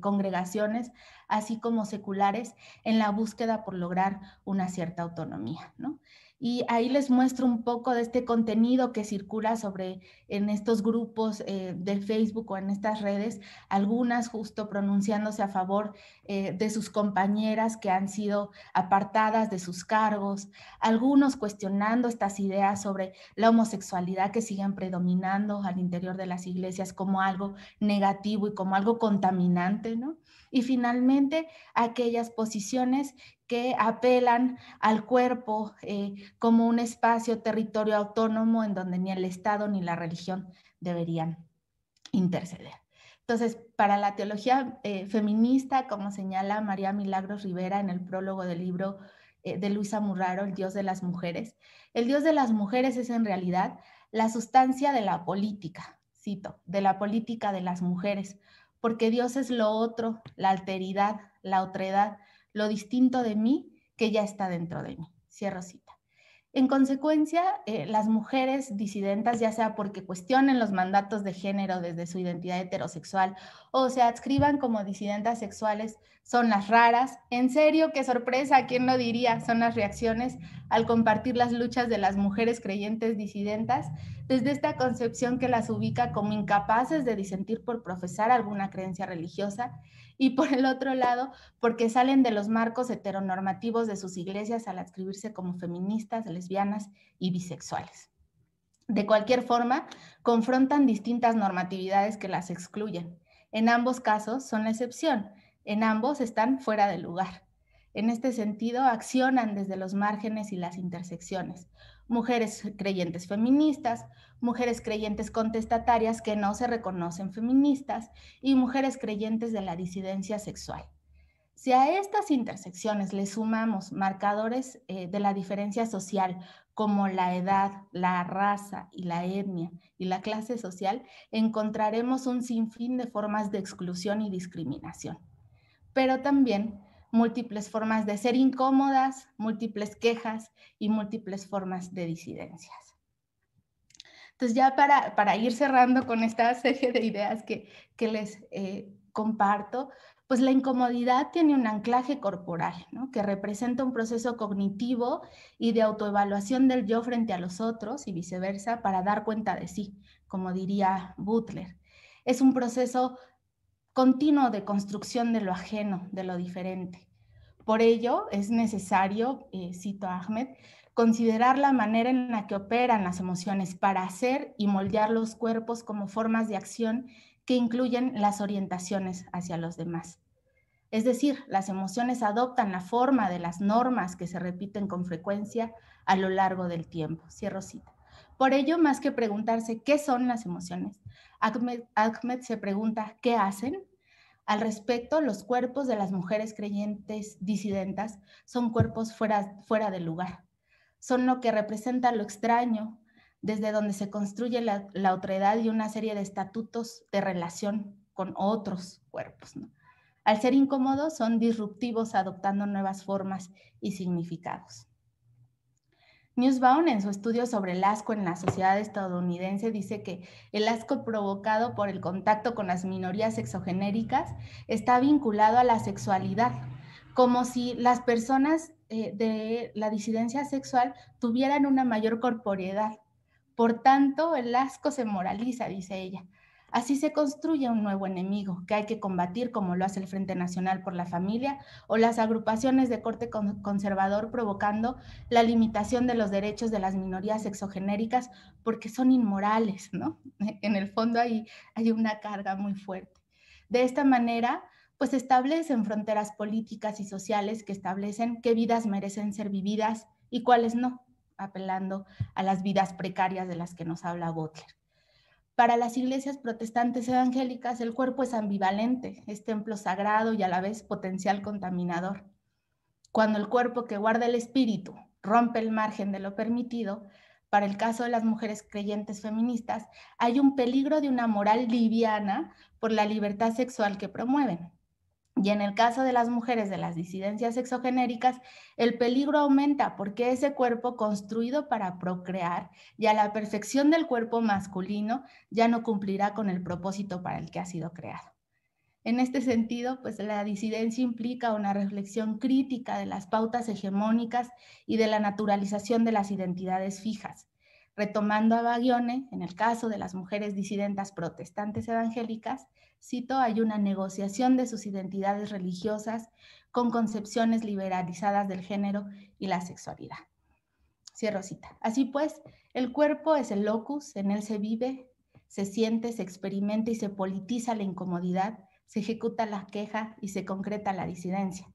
congregaciones, así como seculares, en la búsqueda por lograr una cierta autonomía, ¿no? Y ahí les muestro un poco de este contenido que circula en estos grupos de Facebook o en estas redes, algunas justo pronunciándose a favor de sus compañeras que han sido apartadas de sus cargos, algunos cuestionando estas ideas sobre la homosexualidad que siguen predominando al interior de las iglesias como algo negativo y como algo contaminante, ¿no? Y finalmente, aquellas posiciones que apelan al cuerpo como un espacio, territorio autónomo en donde ni el Estado ni la religión deberían interceder. Entonces, para la teología feminista, como señala María Milagros Rivera en el prólogo del libro de Luisa Murraro, El Dios de las Mujeres, el Dios de las mujeres es en realidad la sustancia de la política, cito, de la política de las mujeres, porque Dios es lo otro, la alteridad, la otredad, lo distinto de mí que ya está dentro de mí. Cierro cita. En consecuencia, las mujeres disidentas, ya sea porque cuestionen los mandatos de género desde su identidad heterosexual o se adscriban como disidentas sexuales, son las raras. En serio, qué sorpresa, ¿quién lo diría? Son las reacciones al compartir las luchas de las mujeres creyentes disidentas desde esta concepción que las ubica como incapaces de disentir por profesar alguna creencia religiosa, y por el otro lado, porque salen de los marcos heteronormativos de sus iglesias al adscribirse como feministas, lesbianas y bisexuales. De cualquier forma, confrontan distintas normatividades que las excluyen. En ambos casos son la excepción, en ambos están fuera de lugar. En este sentido, accionan desde los márgenes y las intersecciones. Mujeres creyentes feministas, mujeres creyentes contestatarias que no se reconocen feministas y mujeres creyentes de la disidencia sexual. Si a estas intersecciones le sumamos marcadores de la diferencia social como la edad, la raza y la etnia y la clase social, encontraremos un sinfín de formas de exclusión y discriminación, pero también múltiples formas de ser incómodas, múltiples quejas y múltiples formas de disidencias. Entonces, ya para ir cerrando con esta serie de ideas que les comparto, pues la incomodidad tiene un anclaje corporal, ¿no? Que representa un proceso cognitivo y de autoevaluación del yo frente a los otros y viceversa para dar cuenta de sí, como diría Butler. Es un proceso continuo de construcción de lo ajeno, de lo diferente. Por ello, es necesario, cito a Ahmed, considerar la manera en la que operan las emociones para hacer y moldear los cuerpos como formas de acción que incluyen las orientaciones hacia los demás. Es decir, las emociones adoptan la forma de las normas que se repiten con frecuencia a lo largo del tiempo. Cierro cita. Por ello, más que preguntarse qué son las emociones, Ahmed se pregunta qué hacen. Al respecto, los cuerpos de las mujeres creyentes disidentas son cuerpos fuera de lugar. Son lo que representa lo extraño, desde donde se construye la otredad y una serie de estatutos de relación con otros cuerpos, ¿no? Al ser incómodos, son disruptivos, adoptando nuevas formas y significados. Nussbaum, en su estudio sobre el asco en la sociedad estadounidense, dice que el asco provocado por el contacto con las minorías sexogenéricas está vinculado a la sexualidad, como si las personas de la disidencia sexual tuvieran una mayor corporeidad. Por tanto, el asco se moraliza, dice ella. Así se construye un nuevo enemigo que hay que combatir, como lo hace el Frente Nacional por la Familia o las agrupaciones de corte conservador, provocando la limitación de los derechos de las minorías sexogenéricas porque son inmorales, ¿no? En el fondo hay una carga muy fuerte. De esta manera, pues establecen fronteras políticas y sociales que establecen qué vidas merecen ser vividas y cuáles no, apelando a las vidas precarias de las que nos habla Butler. Para las iglesias protestantes evangélicas, el cuerpo es ambivalente, es templo sagrado y a la vez potencial contaminador. Cuando el cuerpo que guarda el espíritu rompe el margen de lo permitido, para el caso de las mujeres creyentes feministas, hay un peligro de una moral liviana por la libertad sexual que promueven. Y en el caso de las mujeres de las disidencias sexogenéricas, el peligro aumenta porque ese cuerpo construido para procrear y a la perfección del cuerpo masculino ya no cumplirá con el propósito para el que ha sido creado. En este sentido, pues la disidencia implica una reflexión crítica de las pautas hegemónicas y de la naturalización de las identidades fijas. Retomando a Baglione, en el caso de las mujeres disidentas protestantes evangélicas, cito, hay una negociación de sus identidades religiosas con concepciones liberalizadas del género y la sexualidad. Cierro cita. Así pues, el cuerpo es el locus, en él se vive, se siente, se experimenta y se politiza la incomodidad, se ejecuta la queja y se concreta la disidencia.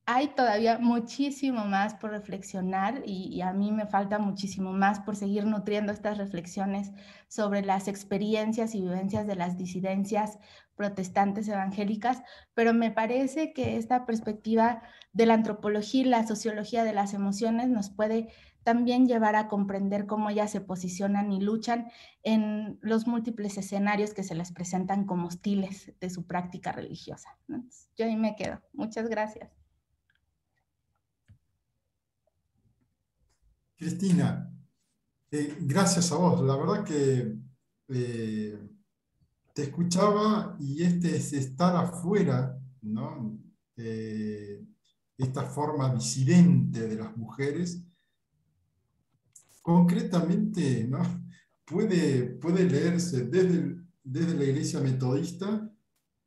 Hay todavía muchísimo más por reflexionar y a mí me falta muchísimo más por seguir nutriendo estas reflexiones sobre las experiencias y vivencias de las disidencias protestantes evangélicas, pero me parece que esta perspectiva de la antropología y la sociología de las emociones nos puede también llevar a comprender cómo ellas se posicionan y luchan en los múltiples escenarios que se les presentan como hostiles de su práctica religiosa. Entonces, yo ahí me quedo. Muchas gracias. Cristina, gracias a vos. La verdad que te escuchaba y este es estar afuera, ¿no? Esta forma disidente de las mujeres, concretamente, ¿no? Puede leerse desde la iglesia metodista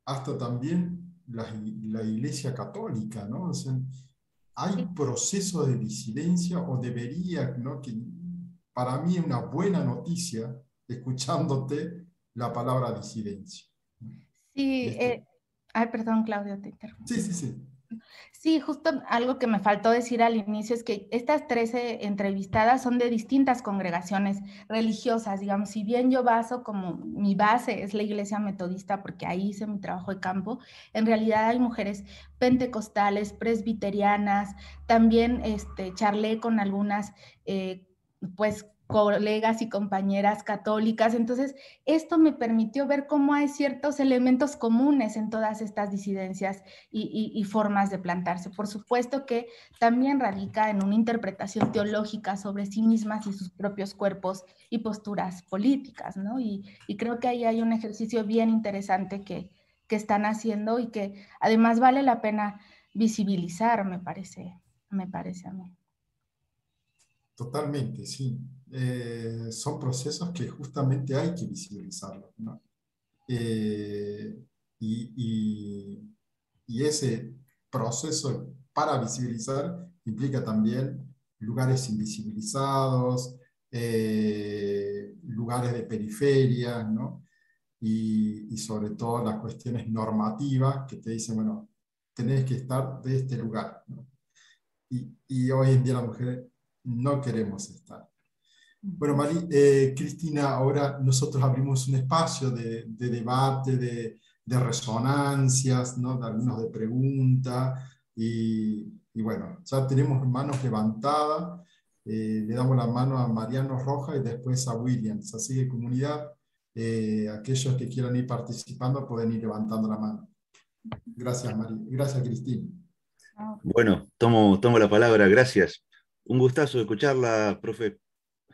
hasta también la iglesia católica, ¿no? O sea, hay procesos de disidencia o debería, ¿no? Que para mí es una buena noticia, escuchándote la palabra disidencia. Sí, Este, ay, perdón, Claudio, te sí, interrumpí. sí, sí. Sí, justo algo que me faltó decir al inicio es que estas 13 entrevistadas son de distintas congregaciones religiosas, digamos, si bien yo baso como mi base es la iglesia metodista porque ahí hice mi trabajo de campo, en realidad hay mujeres pentecostales, presbiterianas, también charlé con algunas, pues, colegas y compañeras católicas, entonces esto me permitió ver cómo hay ciertos elementos comunes en todas estas disidencias y formas de plantarse. Por supuesto que también radica en una interpretación teológica sobre sí mismas y sus propios cuerpos y posturas políticas, ¿no? Y creo que ahí hay un ejercicio bien interesante que están haciendo y que además vale la pena visibilizar, me parece a mí. Totalmente, sí. Son procesos que justamente hay que visibilizarlos, ¿no? Eh, y, y- y ese proceso para visibilizar implica también lugares invisibilizados, lugares de periferia, ¿no? Y sobre todo las cuestiones normativas que te dicen, bueno, tenés que estar de este lugar, ¿no? Y hoy en día las mujeres no queremos estar. Bueno, Cristina, ahora nosotros abrimos un espacio de debate, de resonancias, ¿no? De algunos de preguntas, y bueno, ya tenemos manos levantadas. Le damos la mano a Mariano Rojas y después a Williams. Así que comunidad, aquellos que quieran ir participando pueden ir levantando la mano. Gracias, Gracias, Cristina. Bueno, tomo la palabra, gracias. Un gustazo escucharla, profe.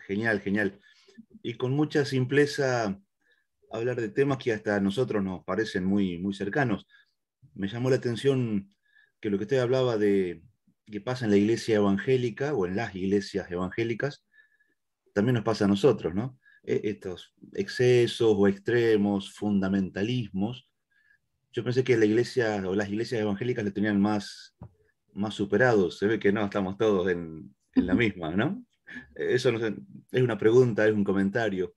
Genial, genial. Y con mucha simpleza hablar de temas que hasta a nosotros nos parecen muy, muy cercanos. Me llamó la atención que lo que usted hablaba de que pasa en la iglesia evangélica o en las iglesias evangélicas, también nos pasa a nosotros, ¿no? Estos excesos o extremos, fundamentalismos. Yo pensé que la iglesia o las iglesias evangélicas lo tenían más superados. Se ve que no, estamos todos en la misma, ¿no? Eso no sé, es una pregunta, es un comentario.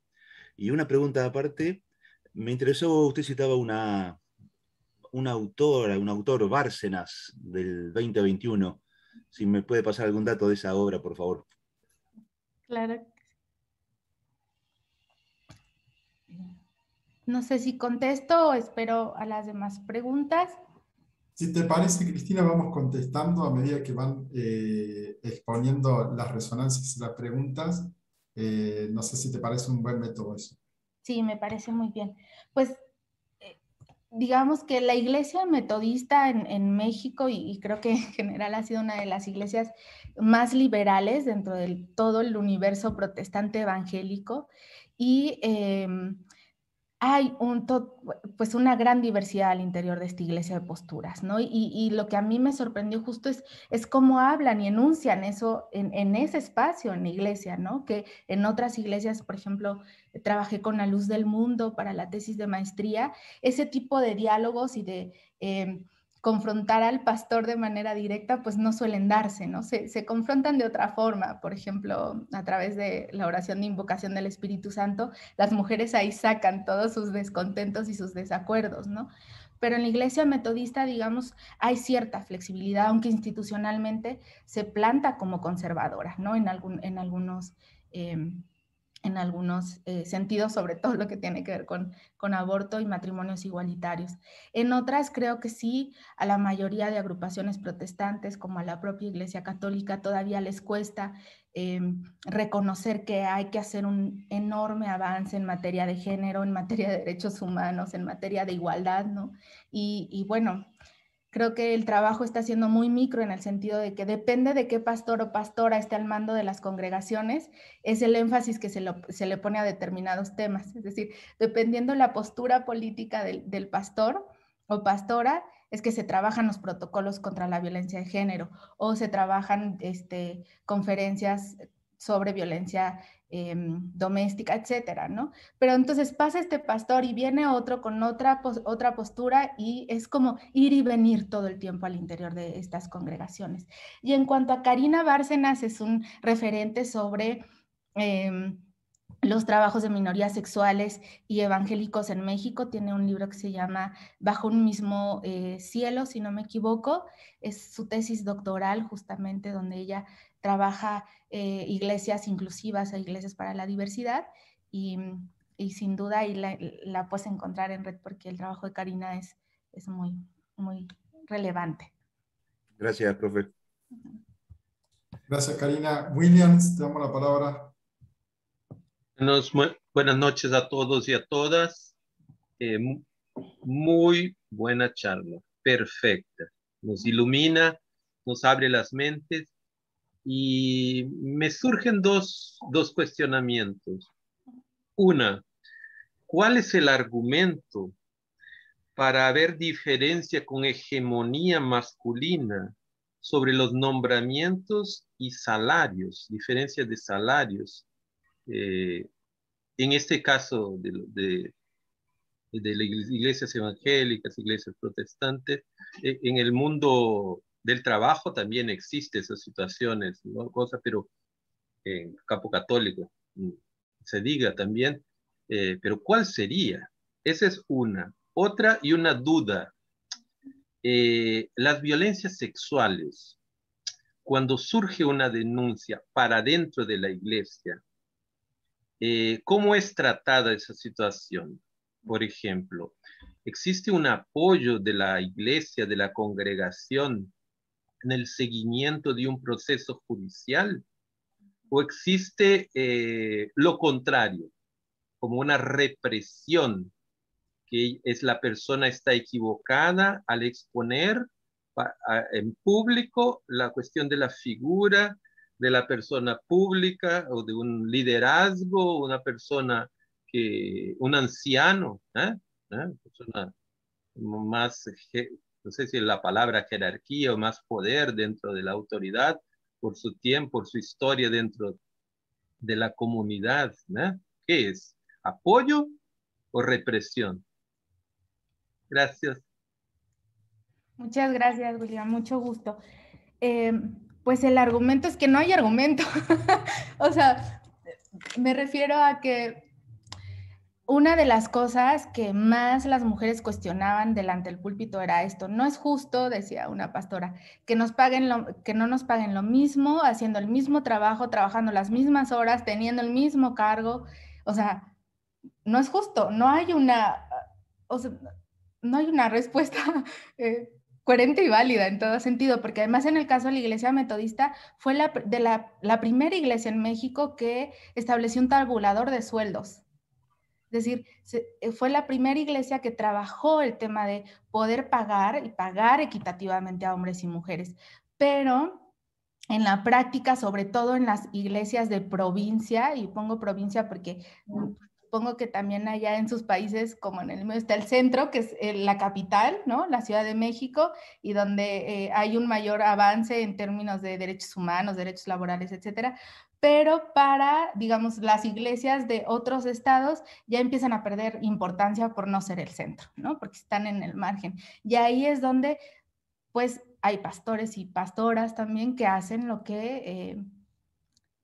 Y una pregunta aparte, me interesó, usted citaba una autora, un autor, Bárcenas, del 2021. Si me puede pasar algún dato de esa obra, por favor. Claro. No sé si contesto o espero a las demás preguntas. Si te parece, Cristina, vamos contestando a medida que van exponiendo las resonancias y las preguntas. No sé si te parece un buen método eso. Sí, me parece muy bien. Pues digamos que la iglesia metodista en México y creo que en general ha sido una de las iglesias más liberales dentro de todo el universo protestante evangélico y hay pues una gran diversidad al interior de esta iglesia de posturas, ¿no? Y lo que a mí me sorprendió justo es cómo hablan y enuncian eso en ese espacio en la iglesia, ¿no? Que en otras iglesias, por ejemplo, trabajé con La Luz del Mundo para la tesis de maestría, ese tipo de diálogos y de confrontar al pastor de manera directa, pues no suelen darse, ¿no? Se confrontan de otra forma, por ejemplo, a través de la oración de invocación del Espíritu Santo, las mujeres ahí sacan todos sus descontentos y sus desacuerdos, ¿no? pero en la iglesia metodista, digamos, hay cierta flexibilidad, aunque institucionalmente se planta como conservadora, ¿no? En algunos sentidos, sobre todo lo que tiene que ver con aborto y matrimonios igualitarios. En otras creo que sí, a la mayoría de agrupaciones protestantes, como a la propia Iglesia Católica, todavía les cuesta reconocer que hay que hacer un enorme avance en materia de género, en materia de derechos humanos, en materia de igualdad, ¿no? Y bueno, creo que el trabajo está siendo muy micro en el sentido de que depende de qué pastor o pastora esté al mando de las congregaciones, es el énfasis que se le pone a determinados temas. Es decir, dependiendo la postura política del pastor o pastora, es que se trabajan los protocolos contra la violencia de género o se trabajan conferencias sobre violencia doméstica, etcétera, ¿no? Pero entonces pasa este pastor y viene otro con otra postura y es como ir y venir todo el tiempo al interior de estas congregaciones. Y en cuanto a Karina Bárcenas, es un referente sobre los trabajos de minorías sexuales y evangélicos en México. Tiene un libro que se llama Bajo un mismo cielo, si no me equivoco. Es su tesis doctoral justamente donde ella trabaja iglesias inclusivas e iglesias para la diversidad y sin duda ahí la puedes encontrar en red porque el trabajo de Karina es muy, muy relevante. Gracias, profe. Gracias, Karina. Williams, te damos la palabra. Buenas noches a todos y a todas. Muy buena charla, perfecta. Nos ilumina, nos abre las mentes y me surgen dos cuestionamientos. Una, ¿cuál es el argumento para haber diferencia con hegemonía masculina sobre los nombramientos y salarios, diferencia de salarios? En este caso de las iglesias evangélicas, iglesias protestantes, en el mundo del trabajo también existen esas situaciones, ¿no? Pero en campo católico se diga también, pero ¿cuál sería? Esa es una. Otra y una duda. Las violencias sexuales, cuando surge una denuncia para dentro de la iglesia, ¿cómo es tratada esa situación? Por ejemplo, ¿existe un apoyo de la iglesia, de la congregación, en el seguimiento de un proceso judicial? ¿O existe lo contrario, como una represión, que es la persona está equivocada al exponer en público la cuestión de la figura de la persona pública o de un liderazgo, una persona un anciano, persona más, no sé si es la palabra jerarquía o más poder dentro de la autoridad por su tiempo, por su historia dentro de la comunidad, ¿no? ¿Qué es? ¿Apoyo o represión? Gracias. Muchas gracias, William. Mucho gusto. Pues el argumento es que no hay argumento. O sea, me refiero a que una de las cosas que más las mujeres cuestionaban delante del púlpito era esto: no es justo, decía una pastora, que no nos paguen lo mismo, haciendo el mismo trabajo, trabajando las mismas horas, teniendo el mismo cargo. O sea, no es justo, no hay una respuesta coherente y válida en todo sentido, porque además en el caso de la iglesia metodista fue la primera iglesia en México que estableció un tabulador de sueldos. Es decir, fue la primera iglesia que trabajó el tema de poder pagar y pagar equitativamente a hombres y mujeres. Pero en la práctica, sobre todo en las iglesias de provincia, y pongo provincia porque supongo que también allá en sus países, como en el mío, está el centro, que es la capital, ¿no? La Ciudad de México, y donde hay un mayor avance en términos de derechos humanos, derechos laborales, etcétera. Pero para, digamos, las iglesias de otros estados ya empiezan a perder importancia por no ser el centro, ¿no? Porque están en el margen. Y ahí es donde, pues, hay pastores y pastoras también que hacen lo que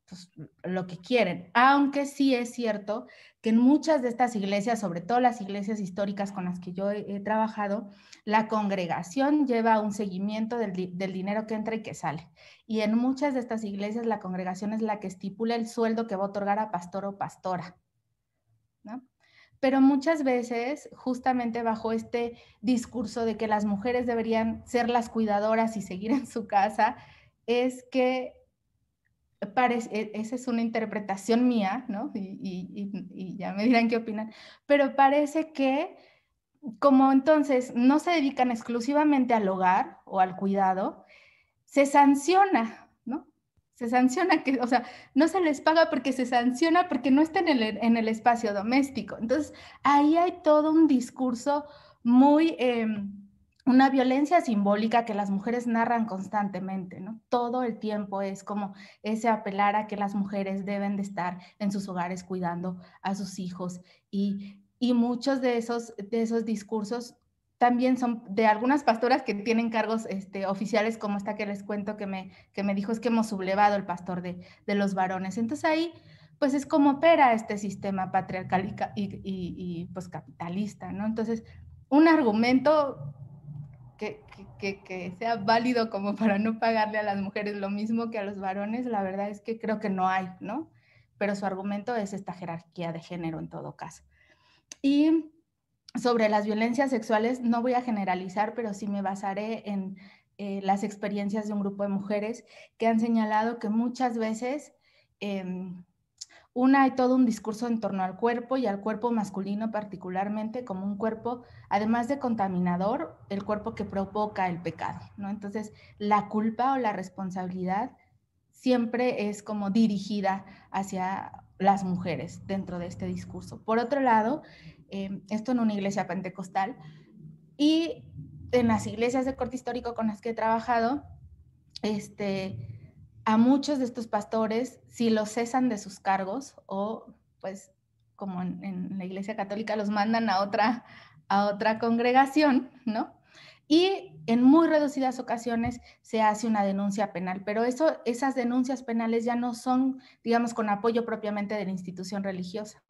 pues, lo que quieren, aunque sí es cierto que en muchas de estas iglesias, sobre todo las iglesias históricas con las que yo he trabajado, la congregación lleva un seguimiento del dinero que entra y que sale. Y en muchas de estas iglesias la congregación es la que estipula el sueldo que va a otorgar a pastor o pastora, ¿no? Pero muchas veces, justamente bajo este discurso de que las mujeres deberían ser las cuidadoras y seguir en su casa, es que esa es una interpretación mía, ¿no? Y ya me dirán qué opinan, pero parece que como entonces no se dedican exclusivamente al hogar o al cuidado, se sanciona, ¿no? Se sanciona que, o sea, no se les paga porque se sanciona porque no está en el espacio doméstico. Entonces, ahí hay todo un discurso muy, una violencia simbólica que las mujeres narran constantemente, ¿no? Todo el tiempo es como ese apelar a que las mujeres deben de estar en sus hogares cuidando a sus hijos y muchos de esos discursos también son de algunas pastoras que tienen cargos oficiales, como esta que les cuento que me dijo, es que hemos sublevado el pastor de los varones. Entonces ahí, pues es como opera este sistema patriarcal y pues capitalista, ¿no? Entonces, un argumento que sea válido como para no pagarle a las mujeres lo mismo que a los varones, la verdad es que creo que no hay, ¿no? Pero su argumento es esta jerarquía de género en todo caso. Y sobre las violencias sexuales, no voy a generalizar, pero sí me basaré en las experiencias de un grupo de mujeres que han señalado que muchas veces hay todo un discurso en torno al cuerpo y al cuerpo masculino particularmente como un cuerpo, además de contaminador, el cuerpo que provoca el pecado, ¿no? Entonces, la culpa o la responsabilidad siempre es como dirigida hacia las mujeres dentro de este discurso. Por otro lado, esto en una iglesia pentecostal y en las iglesias de corte histórico con las que he trabajado, a muchos de estos pastores, si los cesan de sus cargos o pues como en la iglesia católica los mandan a otra congregación, ¿no? Y en muy reducidas ocasiones se hace una denuncia penal, pero esas denuncias penales ya no son, digamos, con apoyo propiamente de la institución religiosa,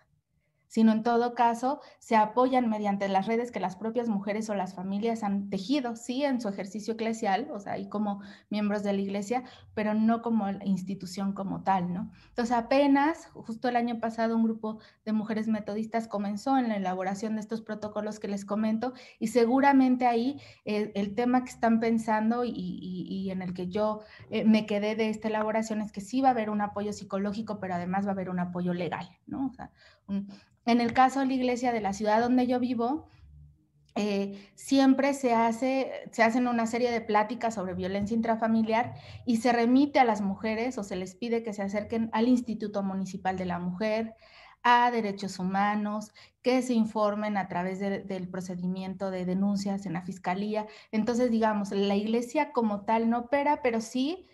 sino en todo caso se apoyan mediante las redes que las propias mujeres o las familias han tejido, sí, en su ejercicio eclesial, o sea, y como miembros de la iglesia, pero no como la institución como tal, ¿no? Entonces apenas, justo el año pasado, un grupo de mujeres metodistas comenzó en la elaboración de estos protocolos que les comento, y seguramente ahí el tema que están pensando y en el que yo me quedé de esta elaboración es que sí va a haber un apoyo psicológico, pero además va a haber un apoyo legal, ¿no? O sea, en el caso de la iglesia de la ciudad donde yo vivo, siempre se hacen una serie de pláticas sobre violencia intrafamiliar y se remite a las mujeres o se les pide que se acerquen al Instituto Municipal de la Mujer, a Derechos Humanos, que se informen a través del procedimiento de denuncias en la fiscalía. Entonces, digamos, la iglesia como tal no opera, pero sí,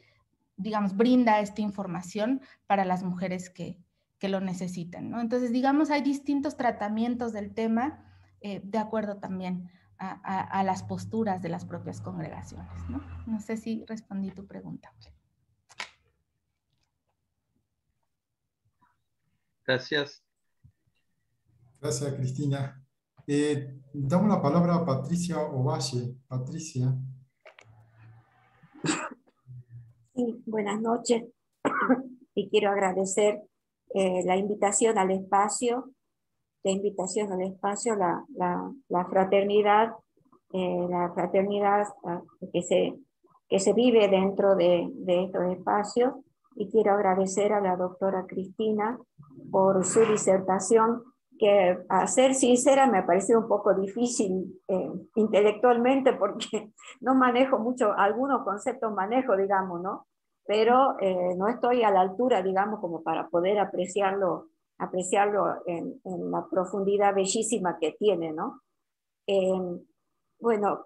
digamos, brinda esta información para las mujeres que lo necesiten, ¿no? Entonces, digamos, hay distintos tratamientos del tema de acuerdo también a las posturas de las propias congregaciones, ¿no? No sé si respondí tu pregunta. Gracias. Gracias, Cristina. Damos la palabra a Patricia Ovalle. Patricia. Sí, buenas noches. Y quiero agradecer la invitación al espacio, la fraternidad que se vive dentro de estos espacios. Y quiero agradecer a la doctora Cristina por su disertación, que a ser sincera me pareció un poco difícil intelectualmente, porque no manejo mucho, algunos conceptos manejo, digamos, ¿no? Pero no estoy a la altura, digamos, como para poder apreciarlo en la profundidad bellísima que tiene, ¿no? Bueno,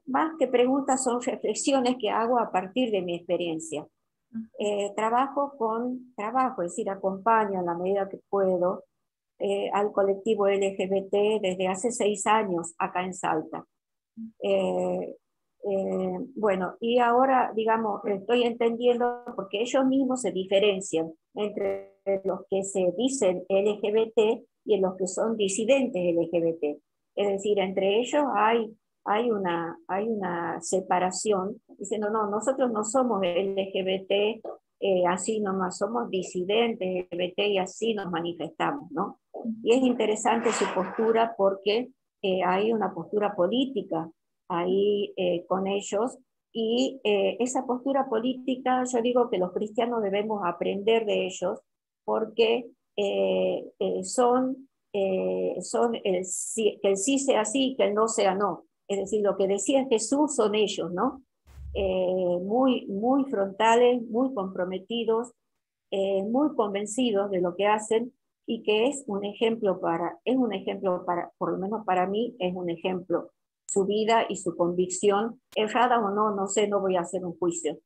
más que preguntas son reflexiones que hago a partir de mi experiencia. Trabajo, es decir, acompaño en la medida que puedo al colectivo LGBT desde hace 6 años acá en Salta. Bueno, y ahora, digamos, estoy entendiendo porque ellos mismos se diferencian entre los que se dicen LGBT y los que son disidentes LGBT. Es decir, entre ellos hay una separación, diciendo, no, nosotros no somos LGBT, así nomás, somos disidentes LGBT y así nos manifestamos, ¿no? Y es interesante su postura porque hay una postura política ahí con ellos, y esa postura política, yo digo que los cristianos debemos aprender de ellos, porque son que el sí sea sí, que el no sea no. Es decir, lo que decía Jesús son ellos, ¿no? Muy frontales, muy comprometidos, muy convencidos de lo que hacen, y que es un ejemplo por lo menos para mí, es un ejemplo su vida y su convicción, errada o no, no sé, no voy a hacer un juicio.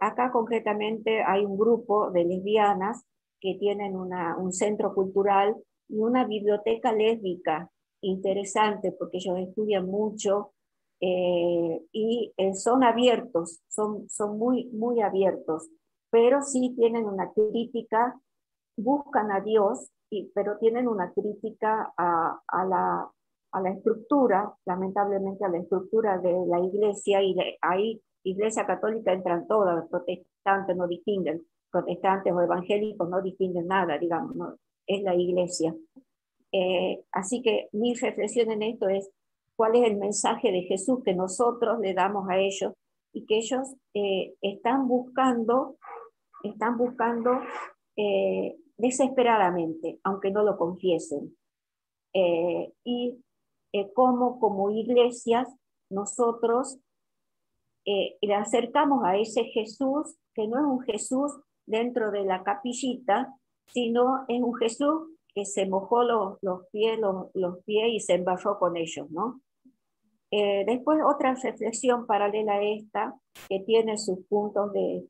Acá concretamente hay un grupo de lesbianas que tienen un centro cultural y una biblioteca lésbica interesante, porque ellos estudian mucho y son abiertos, son muy abiertos, pero sí tienen una crítica, buscan a Dios, pero tienen una crítica a la estructura, lamentablemente a la estructura de la iglesia, y ahí iglesia católica entran todas, los protestantes no distinguen, protestantes o evangélicos no distinguen nada, digamos, ¿no? Es la iglesia. Así que mi reflexión en esto es cuál es el mensaje de Jesús que nosotros le damos a ellos, y que ellos están buscando desesperadamente, aunque no lo confiesen. Y cómo como iglesias nosotros le acercamos a ese Jesús, que no es un Jesús dentro de la capillita, sino es un Jesús que se mojó los pies y se embarró con ellos, ¿no? Después otra reflexión paralela a esta, que tiene sus puntos de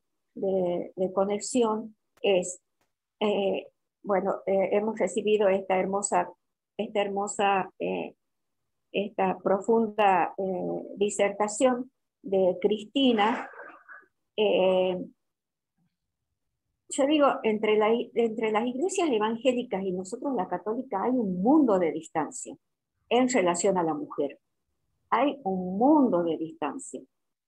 conexión, es, bueno, hemos recibido esta profunda disertación de Cristina. Yo digo, entre las iglesias evangélicas y nosotros la católica hay un mundo de distancia en relación a la mujer. Hay un mundo de distancia.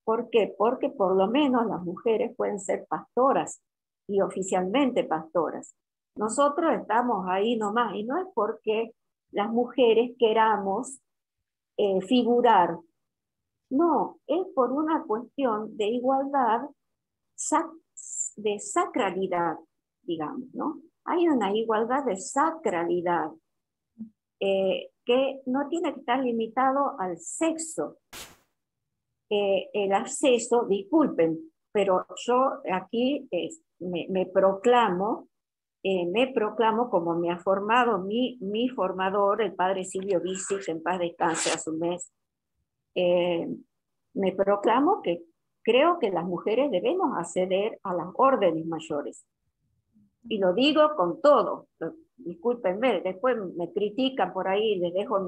¿Por qué? Porque por lo menos las mujeres pueden ser pastoras, y oficialmente pastoras. Nosotros estamos ahí nomás, y no es porque las mujeres queramos figurar. No, es por una cuestión de igualdad, de sacralidad, digamos, ¿no? Hay una igualdad de sacralidad que no tiene que estar limitado al sexo. El acceso, disculpen, pero yo aquí me proclamo como me ha formado mi formador, el padre Silvio Bici, que en paz descanse hace un mes. Me proclamo que creo que las mujeres debemos acceder a las órdenes mayores. Y lo digo con todo. Discúlpenme, después me critican por ahí, les dejo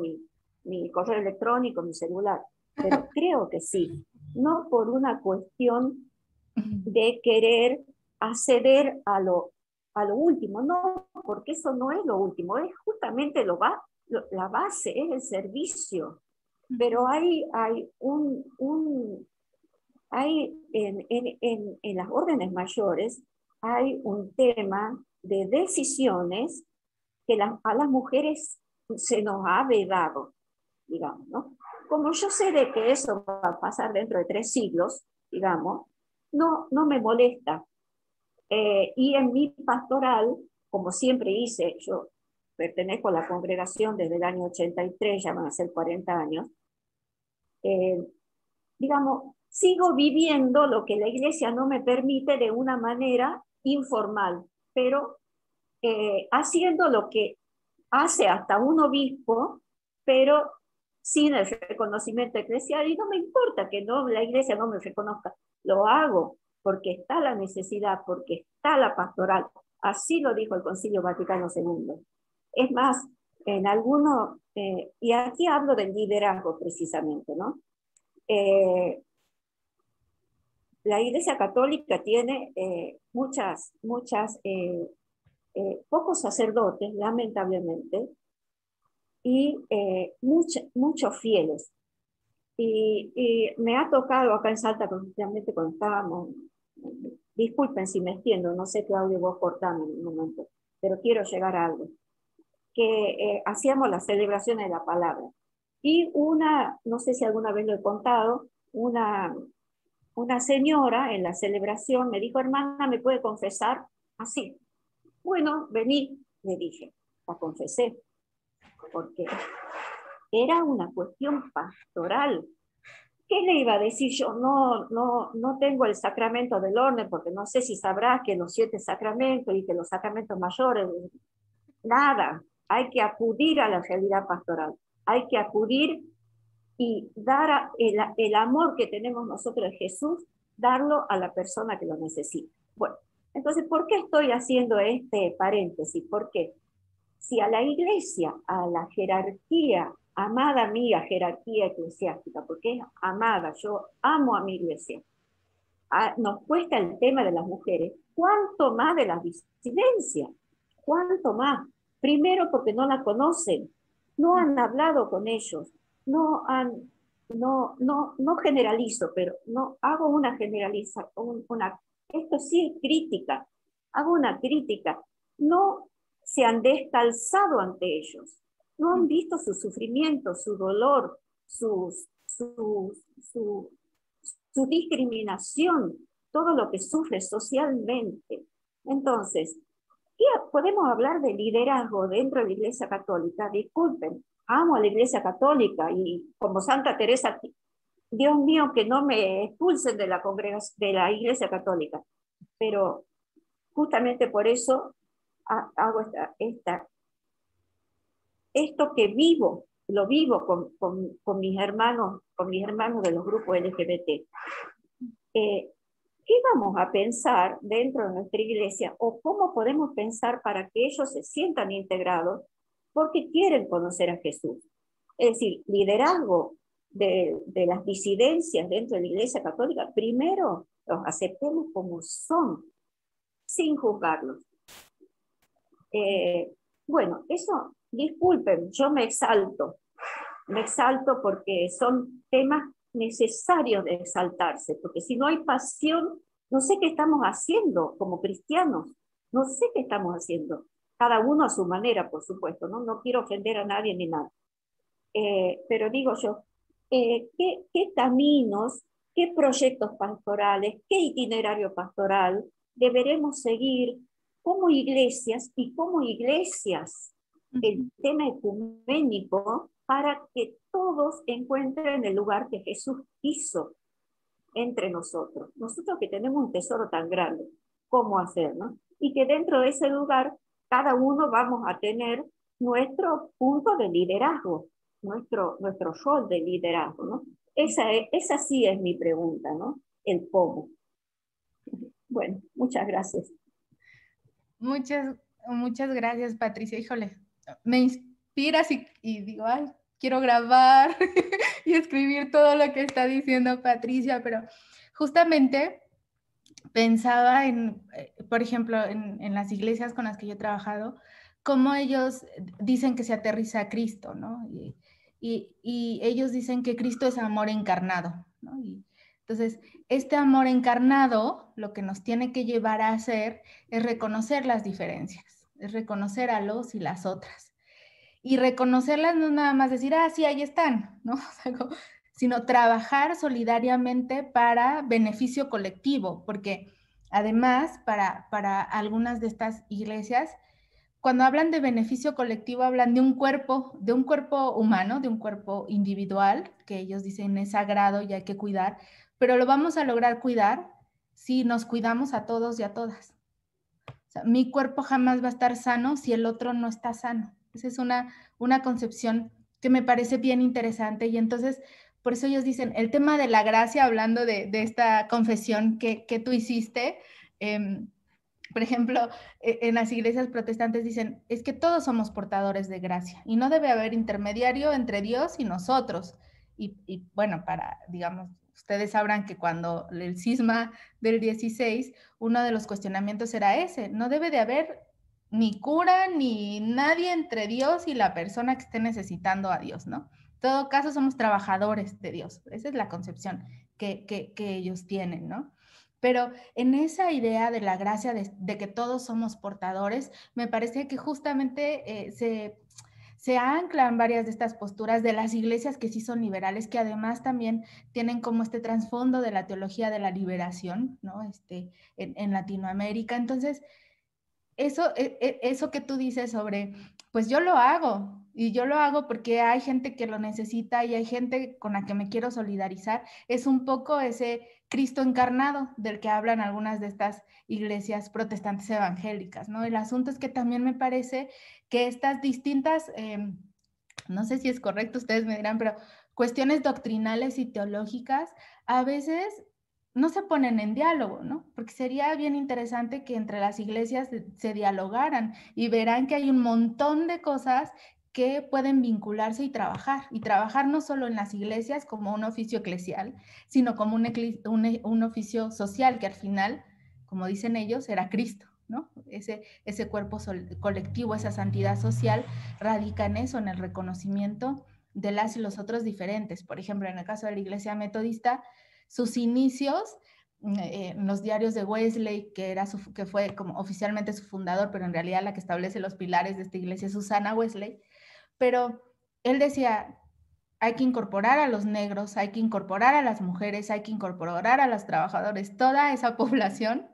mi correo electrónico, mi celular. Pero creo que sí. No por una cuestión de querer acceder a lo último. No, porque eso no es lo último. Es justamente la base, es el servicio. Pero hay en las órdenes mayores hay un tema de decisiones que a las mujeres se nos ha vedado, digamos, ¿no? Como yo sé de que eso va a pasar dentro de 3 siglos, digamos, no me molesta. Y en mi pastoral, como siempre hice, yo pertenezco a la congregación desde el año 83, ya van a ser 40 años, digamos, sigo viviendo lo que la iglesia no me permite de una manera informal, pero haciendo lo que hace hasta un obispo, pero sin el reconocimiento eclesial, y no me importa que la iglesia no me reconozca, lo hago porque está la necesidad, porque está la pastoral. Así lo dijo el Concilio Vaticano II. Es más, en alguno, y aquí hablo del liderazgo precisamente, ¿no? La Iglesia Católica tiene pocos sacerdotes, lamentablemente, y muchos fieles. Y me ha tocado acá en Salta, precisamente cuando estábamos, disculpen si me extiendo, no sé qué audio vos cortame en un momento, pero quiero llegar a algo, que hacíamos las celebraciones de la palabra. Y no sé si alguna vez lo he contado, una señora en la celebración me dijo, hermana, ¿me puede confesar? Así. Bueno, vení, le dije, la confesé, porque era una cuestión pastoral. ¿Qué le iba a decir yo? No tengo el sacramento del orden, porque no sé si sabrás que los 7 sacramentos y que los sacramentos mayores, nada. Hay que acudir a la realidad pastoral. Hay que acudir y dar el amor que tenemos nosotros de Jesús, darlo a la persona que lo necesita. Bueno, entonces, ¿por qué estoy haciendo este paréntesis? Porque si a la iglesia, a la jerarquía, amada mía jerarquía eclesiástica, porque es amada, yo amo a mi iglesia, nos cuesta el tema de las mujeres, ¿cuánto más de las disidencias? ¿Cuánto más? Primero porque no la conocen, no han hablado con ellos, no generalizo, pero no hago una generalización, esto sí es crítica, hago una crítica, no se han descalzado ante ellos, no han visto su sufrimiento, su dolor, su discriminación, todo lo que sufre socialmente. Entonces, podemos hablar de liderazgo dentro de la Iglesia Católica. Disculpen, amo a la Iglesia Católica y como Santa Teresa, Dios mío, que no me expulsen de la congregación, de la Iglesia Católica. Pero justamente por eso hago esto que lo vivo con mis hermanos de los grupos LGBT. ¿Qué vamos a pensar dentro de nuestra iglesia o cómo podemos pensar para que ellos se sientan integrados porque quieren conocer a Jesús? Es decir, liderazgo de las disidencias dentro de la Iglesia Católica, primero los aceptemos como son, sin juzgarlos. Bueno, eso, disculpen, yo me exalto porque son temas necesarios de exaltarse, porque si no hay pasión, no sé qué estamos haciendo como cristianos, no sé qué estamos haciendo, cada uno a su manera, por supuesto, no quiero ofender a nadie ni nada, pero digo yo, ¿qué caminos, qué proyectos pastorales, qué itinerario pastoral deberemos seguir como iglesias el tema ecuménico para que todos encuentren el lugar que Jesús hizo entre nosotros. Nosotros que tenemos un tesoro tan grande, ¿cómo hacerlo? Y que dentro de ese lugar cada uno vamos a tener nuestro punto de liderazgo, nuestro rol de liderazgo, ¿no? Esa sí es mi pregunta, ¿no? El cómo. Bueno, muchas gracias. Muchas gracias, Patricia. Híjole, me inspiras y digo, ay, quiero grabar y escribir todo lo que está diciendo Patricia, pero justamente pensaba por ejemplo, en las iglesias con las que yo he trabajado, cómo ellos dicen que se aterriza a Cristo, ¿no? Y ellos dicen que Cristo es amor encarnado, ¿no? Y entonces, este amor encarnado, lo que nos tiene que llevar a hacer es reconocer las diferencias, es reconocer a los y las otras. Y reconocerlas no es nada más decir, sí, ahí están, ¿no? O sea, sino trabajar solidariamente para beneficio colectivo, porque además, para algunas de estas iglesias, cuando hablan de beneficio colectivo, hablan de un cuerpo humano, de un cuerpo individual, que ellos dicen es sagrado y hay que cuidar, pero lo vamos a lograr cuidar si nos cuidamos a todos y a todas. O sea, mi cuerpo jamás va a estar sano si el otro no está sano. Esa es una concepción que me parece bien interesante y entonces, por eso ellos dicen, el tema de la gracia, hablando de esta confesión que tú hiciste, por ejemplo, en las iglesias protestantes dicen, es que todos somos portadores de gracia y no debe haber intermediario entre Dios y nosotros. Y bueno, digamos, ustedes sabrán que cuando el cisma del 16, uno de los cuestionamientos era ese, no debe de haber ni cura ni nadie entre Dios y la persona que esté necesitando a Dios, ¿no? En todo caso, somos trabajadores de Dios. Esa es la concepción que ellos tienen, ¿no? Pero en esa idea de la gracia, de que todos somos portadores, me parece que justamente se anclan varias de estas posturas de las iglesias que sí son liberales, que además también tienen como este trasfondo de la teología de la liberación, ¿no? En Latinoamérica. Entonces, eso que tú dices sobre, pues yo lo hago, y yo lo hago porque hay gente que lo necesita y hay gente con la que me quiero solidarizar, es un poco ese Cristo encarnado del que hablan algunas de estas iglesias protestantes evangélicas, ¿no? El asunto es que también me parece que estas distintas, no sé si es correcto, ustedes me dirán, pero cuestiones doctrinales y teológicas a veces no se ponen en diálogo, ¿no? Porque sería bien interesante que entre las iglesias se dialogaran y verán que hay un montón de cosas que pueden vincularse y trabajar no solo en las iglesias como un oficio eclesial, sino como un oficio social que al final, como dicen ellos, era Cristo, ¿no? Ese cuerpo colectivo, esa santidad social radica en eso, en el reconocimiento de las y los otros diferentes. Por ejemplo, en el caso de la iglesia metodista, sus inicios en los diarios de Wesley, que fue como oficialmente su fundador, pero en realidad la que establece los pilares de esta iglesia es Susana Wesley, pero él decía, hay que incorporar a los negros, hay que incorporar a las mujeres, hay que incorporar a los trabajadores, toda esa población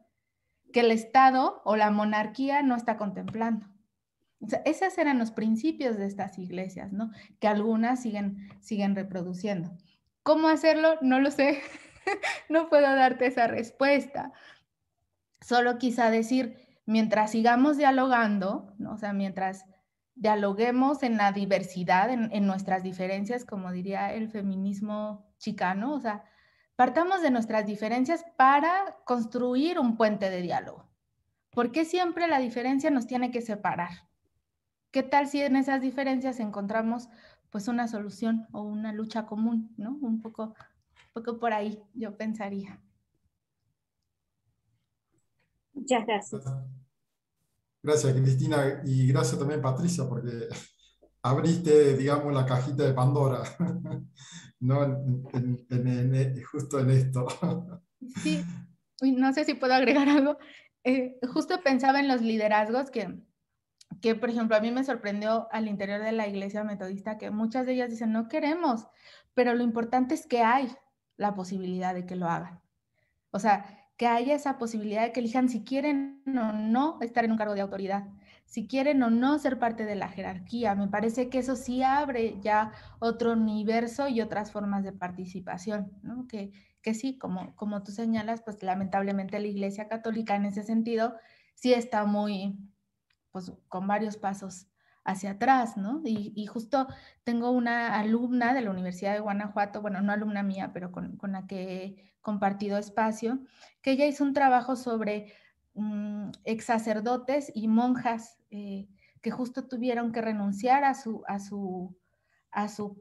que el Estado o la monarquía no está contemplando. O sea, esos eran los principios de estas iglesias, ¿no? Que algunas siguen reproduciendo. ¿Cómo hacerlo? No lo sé. No puedo darte esa respuesta. Solo quizá decir, mientras sigamos dialogando, ¿no? O sea, mientras dialoguemos en la diversidad, en nuestras diferencias, como diría el feminismo chicano, o sea, partamos de nuestras diferencias para construir un puente de diálogo. ¿Por qué siempre la diferencia nos tiene que separar? ¿Qué tal si en esas diferencias encontramos pues una solución o una lucha común, ¿no? Un poco por ahí yo pensaría. Muchas gracias. Gracias, Cristina, y gracias también, Patricia, porque abriste, digamos, la cajita de Pandora, ¿no? Justo en esto. Sí, no sé si puedo agregar algo. Justo pensaba en los liderazgos que, por ejemplo, a mí me sorprendió al interior de la iglesia metodista que muchas de ellas dicen, no queremos, pero lo importante es que hay la posibilidad de que lo hagan. O sea, que haya esa posibilidad de que elijan si quieren o no estar en un cargo de autoridad, si quieren o no ser parte de la jerarquía. Me parece que eso sí abre ya otro universo y otras formas de participación, ¿no? Que sí, como tú señalas, pues lamentablemente la Iglesia Católica en ese sentido sí está muy, pues con varios pasos hacia atrás, ¿no? Y justo tengo una alumna de la Universidad de Guanajuato, bueno, no alumna mía, pero con la que he compartido espacio, que ella hizo un trabajo sobre ex sacerdotes y monjas que justo tuvieron que renunciar a su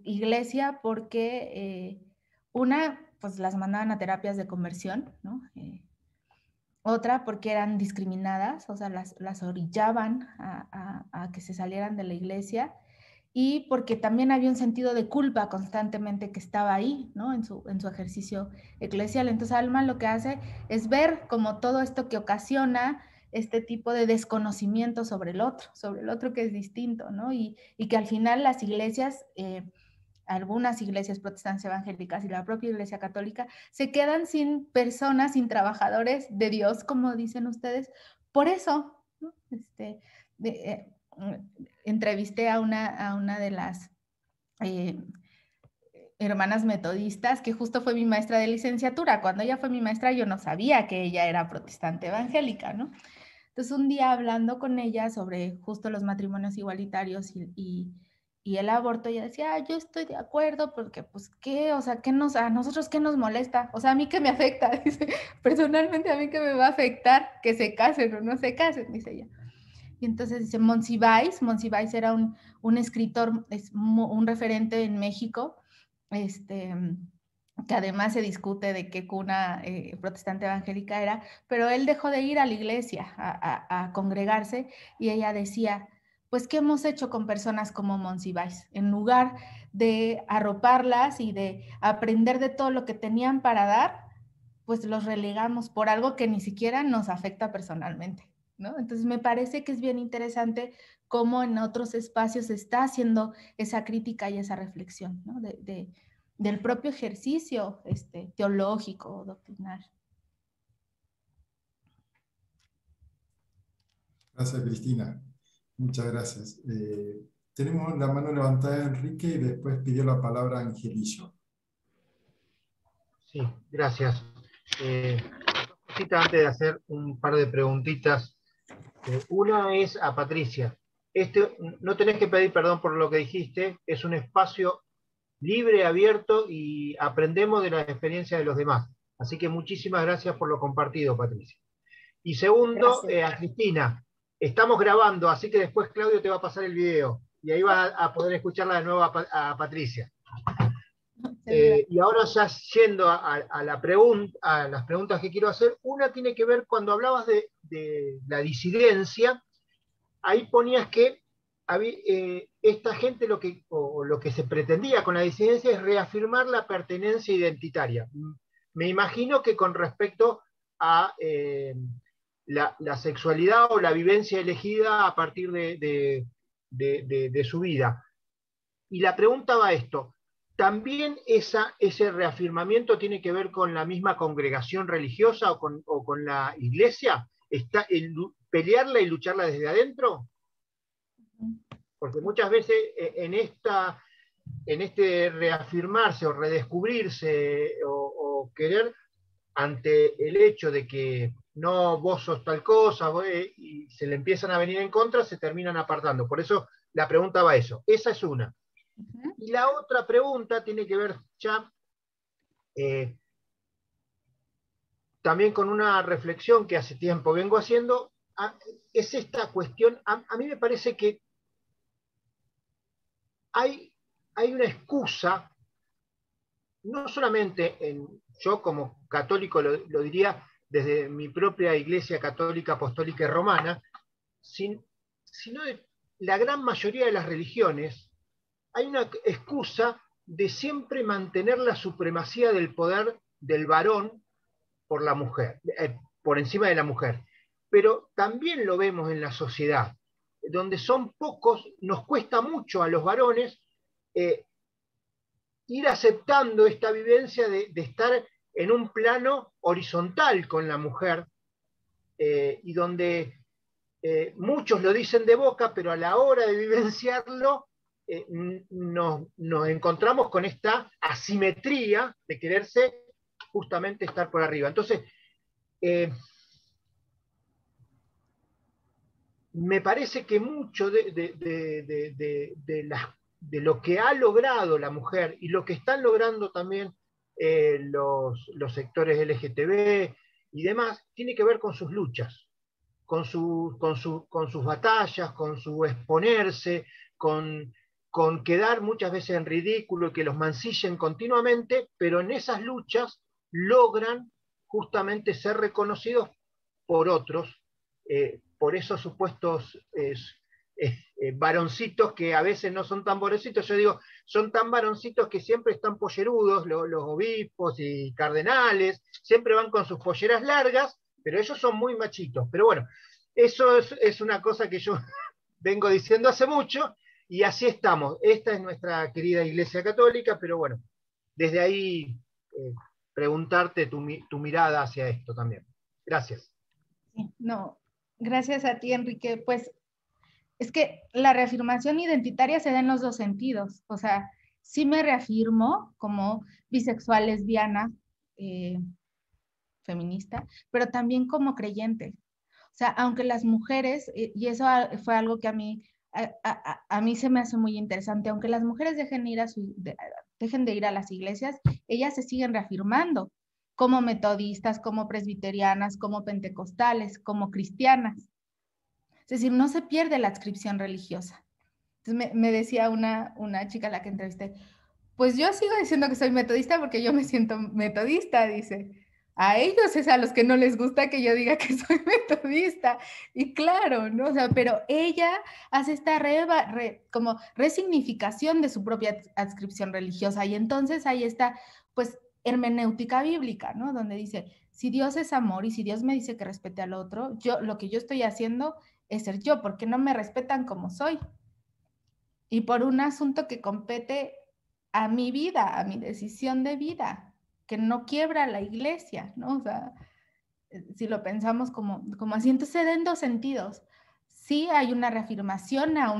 iglesia porque una, pues las mandaban a terapias de conversión, ¿no? Otra porque eran discriminadas, o sea, las orillaban a que se salieran de la iglesia, y porque también había un sentido de culpa constantemente que estaba ahí, ¿no? En su ejercicio eclesial. Entonces Alma lo que hace es ver como todo esto que ocasiona este tipo de desconocimiento sobre el otro que es distinto, ¿no? Y que al final las iglesias... algunas iglesias protestantes evangélicas y la propia iglesia católica se quedan sin personas, sin trabajadores de Dios, como dicen ustedes. Por eso, ¿no? Entrevisté a una de las hermanas metodistas, que justo fue mi maestra de licenciatura. Cuando ella fue mi maestra, yo no sabía que ella era protestante evangélica, ¿no? Entonces, un día hablando con ella sobre justo los matrimonios igualitarios y y el aborto, ella decía, yo estoy de acuerdo, porque pues qué, o sea, a nosotros qué nos molesta, o sea, a mí qué me afecta, dice, personalmente a mí qué me va a afectar que se casen o no se casen, dice ella. Y entonces dice, Monsiváis era un escritor, un referente en México, que además se discute de qué cuna protestante evangélica era, pero él dejó de ir a la iglesia a congregarse, y ella decía, pues, ¿qué hemos hecho con personas como Monsiváis? En lugar de arroparlas y de aprender de todo lo que tenían para dar, pues los relegamos por algo que ni siquiera nos afecta personalmente, ¿no? Entonces me parece que es bien interesante cómo en otros espacios se está haciendo esa crítica y esa reflexión, ¿no? Del propio ejercicio teológico, doctrinal. Gracias, Cristina. Muchas gracias. Tenemos la mano levantada de Enrique y después pidió la palabra Angelillo. Sí, gracias. Antes de hacer un par de preguntitas. Una es a Patricia. No tenés que pedir perdón por lo que dijiste, es un espacio libre, abierto, y aprendemos de las experiencias de los demás. Así que muchísimas gracias por lo compartido, Patricia. Y segundo, a Cristina, estamos grabando, así que después Claudio te va a pasar el video, y ahí vas a poder escucharla de nuevo a Patricia. Y ahora ya yendo a las preguntas que quiero hacer, una tiene que ver cuando hablabas de la disidencia. Ahí ponías que esta gente lo que se pretendía con la disidencia es reafirmar la pertenencia identitaria. Me imagino que con respecto a la sexualidad o la vivencia elegida a partir de su vida. Y la pregunta va a esto. ¿También ese reafirmamiento tiene que ver con la misma congregación religiosa o con la iglesia? ¿Está pelearla y lucharla desde adentro? Porque muchas veces en este reafirmarse o redescubrirse o querer, ante el hecho de que no, vos sos tal cosa, y se le empiezan a venir en contra, se terminan apartando. Por eso la pregunta va a eso. Esa es una. Y la otra pregunta tiene que ver ya también con una reflexión que hace tiempo vengo haciendo, es esta cuestión. A mí me parece que hay una excusa, no solamente yo como católico lo diría desde mi propia Iglesia Católica Apostólica y Romana, sino de la gran mayoría de las religiones. Hay una excusa de siempre mantener la supremacía del poder del varón por la mujer, por encima de la mujer. Pero también lo vemos en la sociedad, donde son pocos, nos cuesta mucho a los varones ir aceptando esta vivencia de estar en un plano horizontal con la mujer, y donde muchos lo dicen de boca, pero a la hora de vivenciarlo, nos encontramos con esta asimetría de quererse justamente estar por arriba. Entonces, me parece que mucho de lo que ha logrado la mujer y lo que están logrando también los sectores LGTB y demás, tiene que ver con sus luchas, con sus batallas, con su exponerse, con quedar muchas veces en ridículo y que los mancillen continuamente, pero en esas luchas logran justamente ser reconocidos por otros, por esos supuestos varoncitos que a veces no son tan varoncitos. Yo digo, son tan varoncitos que siempre están pollerudos, los obispos y cardenales, siempre van con sus polleras largas, pero ellos son muy machitos. Pero bueno, eso es una cosa que yo vengo diciendo hace mucho, y así estamos. Esta es nuestra querida Iglesia Católica, pero bueno, desde ahí preguntarte tu mirada hacia esto también. Gracias. No, gracias a ti, Enrique. Pues es que la reafirmación identitaria se da en los dos sentidos. O sea, sí me reafirmo como bisexual, lesbiana, feminista, pero también como creyente. O sea, aunque las mujeres, y eso fue algo que a mí a mí se me hace muy interesante, aunque las mujeres dejen de ir a las iglesias, ellas se siguen reafirmando como metodistas, como presbiterianas, como pentecostales, como cristianas. Es decir, no se pierde la adscripción religiosa. Entonces me decía una chica a la que entrevisté, pues yo sigo diciendo que soy metodista porque yo me siento metodista, dice. A ellos es a los que no les gusta que yo diga que soy metodista. Y claro, ¿no? O sea, pero ella hace esta como resignificación de su propia adscripción religiosa. Y entonces ahí está, pues, hermenéutica bíblica, ¿no? Donde dice, si Dios es amor y si Dios me dice que respete al otro, lo que yo estoy haciendo es ser yo, porque no me respetan como soy. Y por un asunto que compete a mi vida, a mi decisión de vida, que no quiebra la iglesia, ¿no? O sea, si lo pensamos como así, entonces se da en dos sentidos. Sí hay una reafirmación a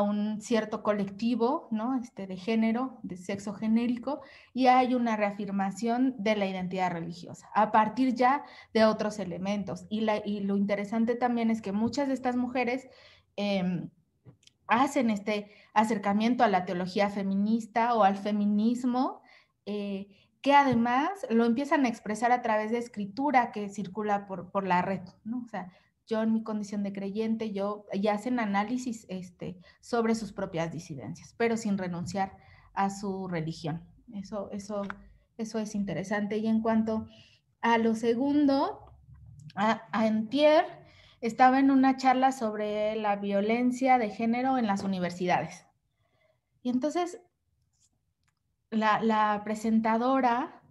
un cierto colectivo, ¿no? De género, de sexo genérico, y hay una reafirmación de la identidad religiosa, a partir ya de otros elementos. Y lo interesante también es que muchas de estas mujeres hacen este acercamiento a la teología feminista o al feminismo, que además lo empiezan a expresar a través de escritura que circula por la red, ¿no? O sea, yo en mi condición de creyente, y hacen análisis sobre sus propias disidencias, pero sin renunciar a su religión. Eso es interesante. Y en cuanto a lo segundo, antier estaba en una charla sobre la violencia de género en las universidades. Y entonces la presentadora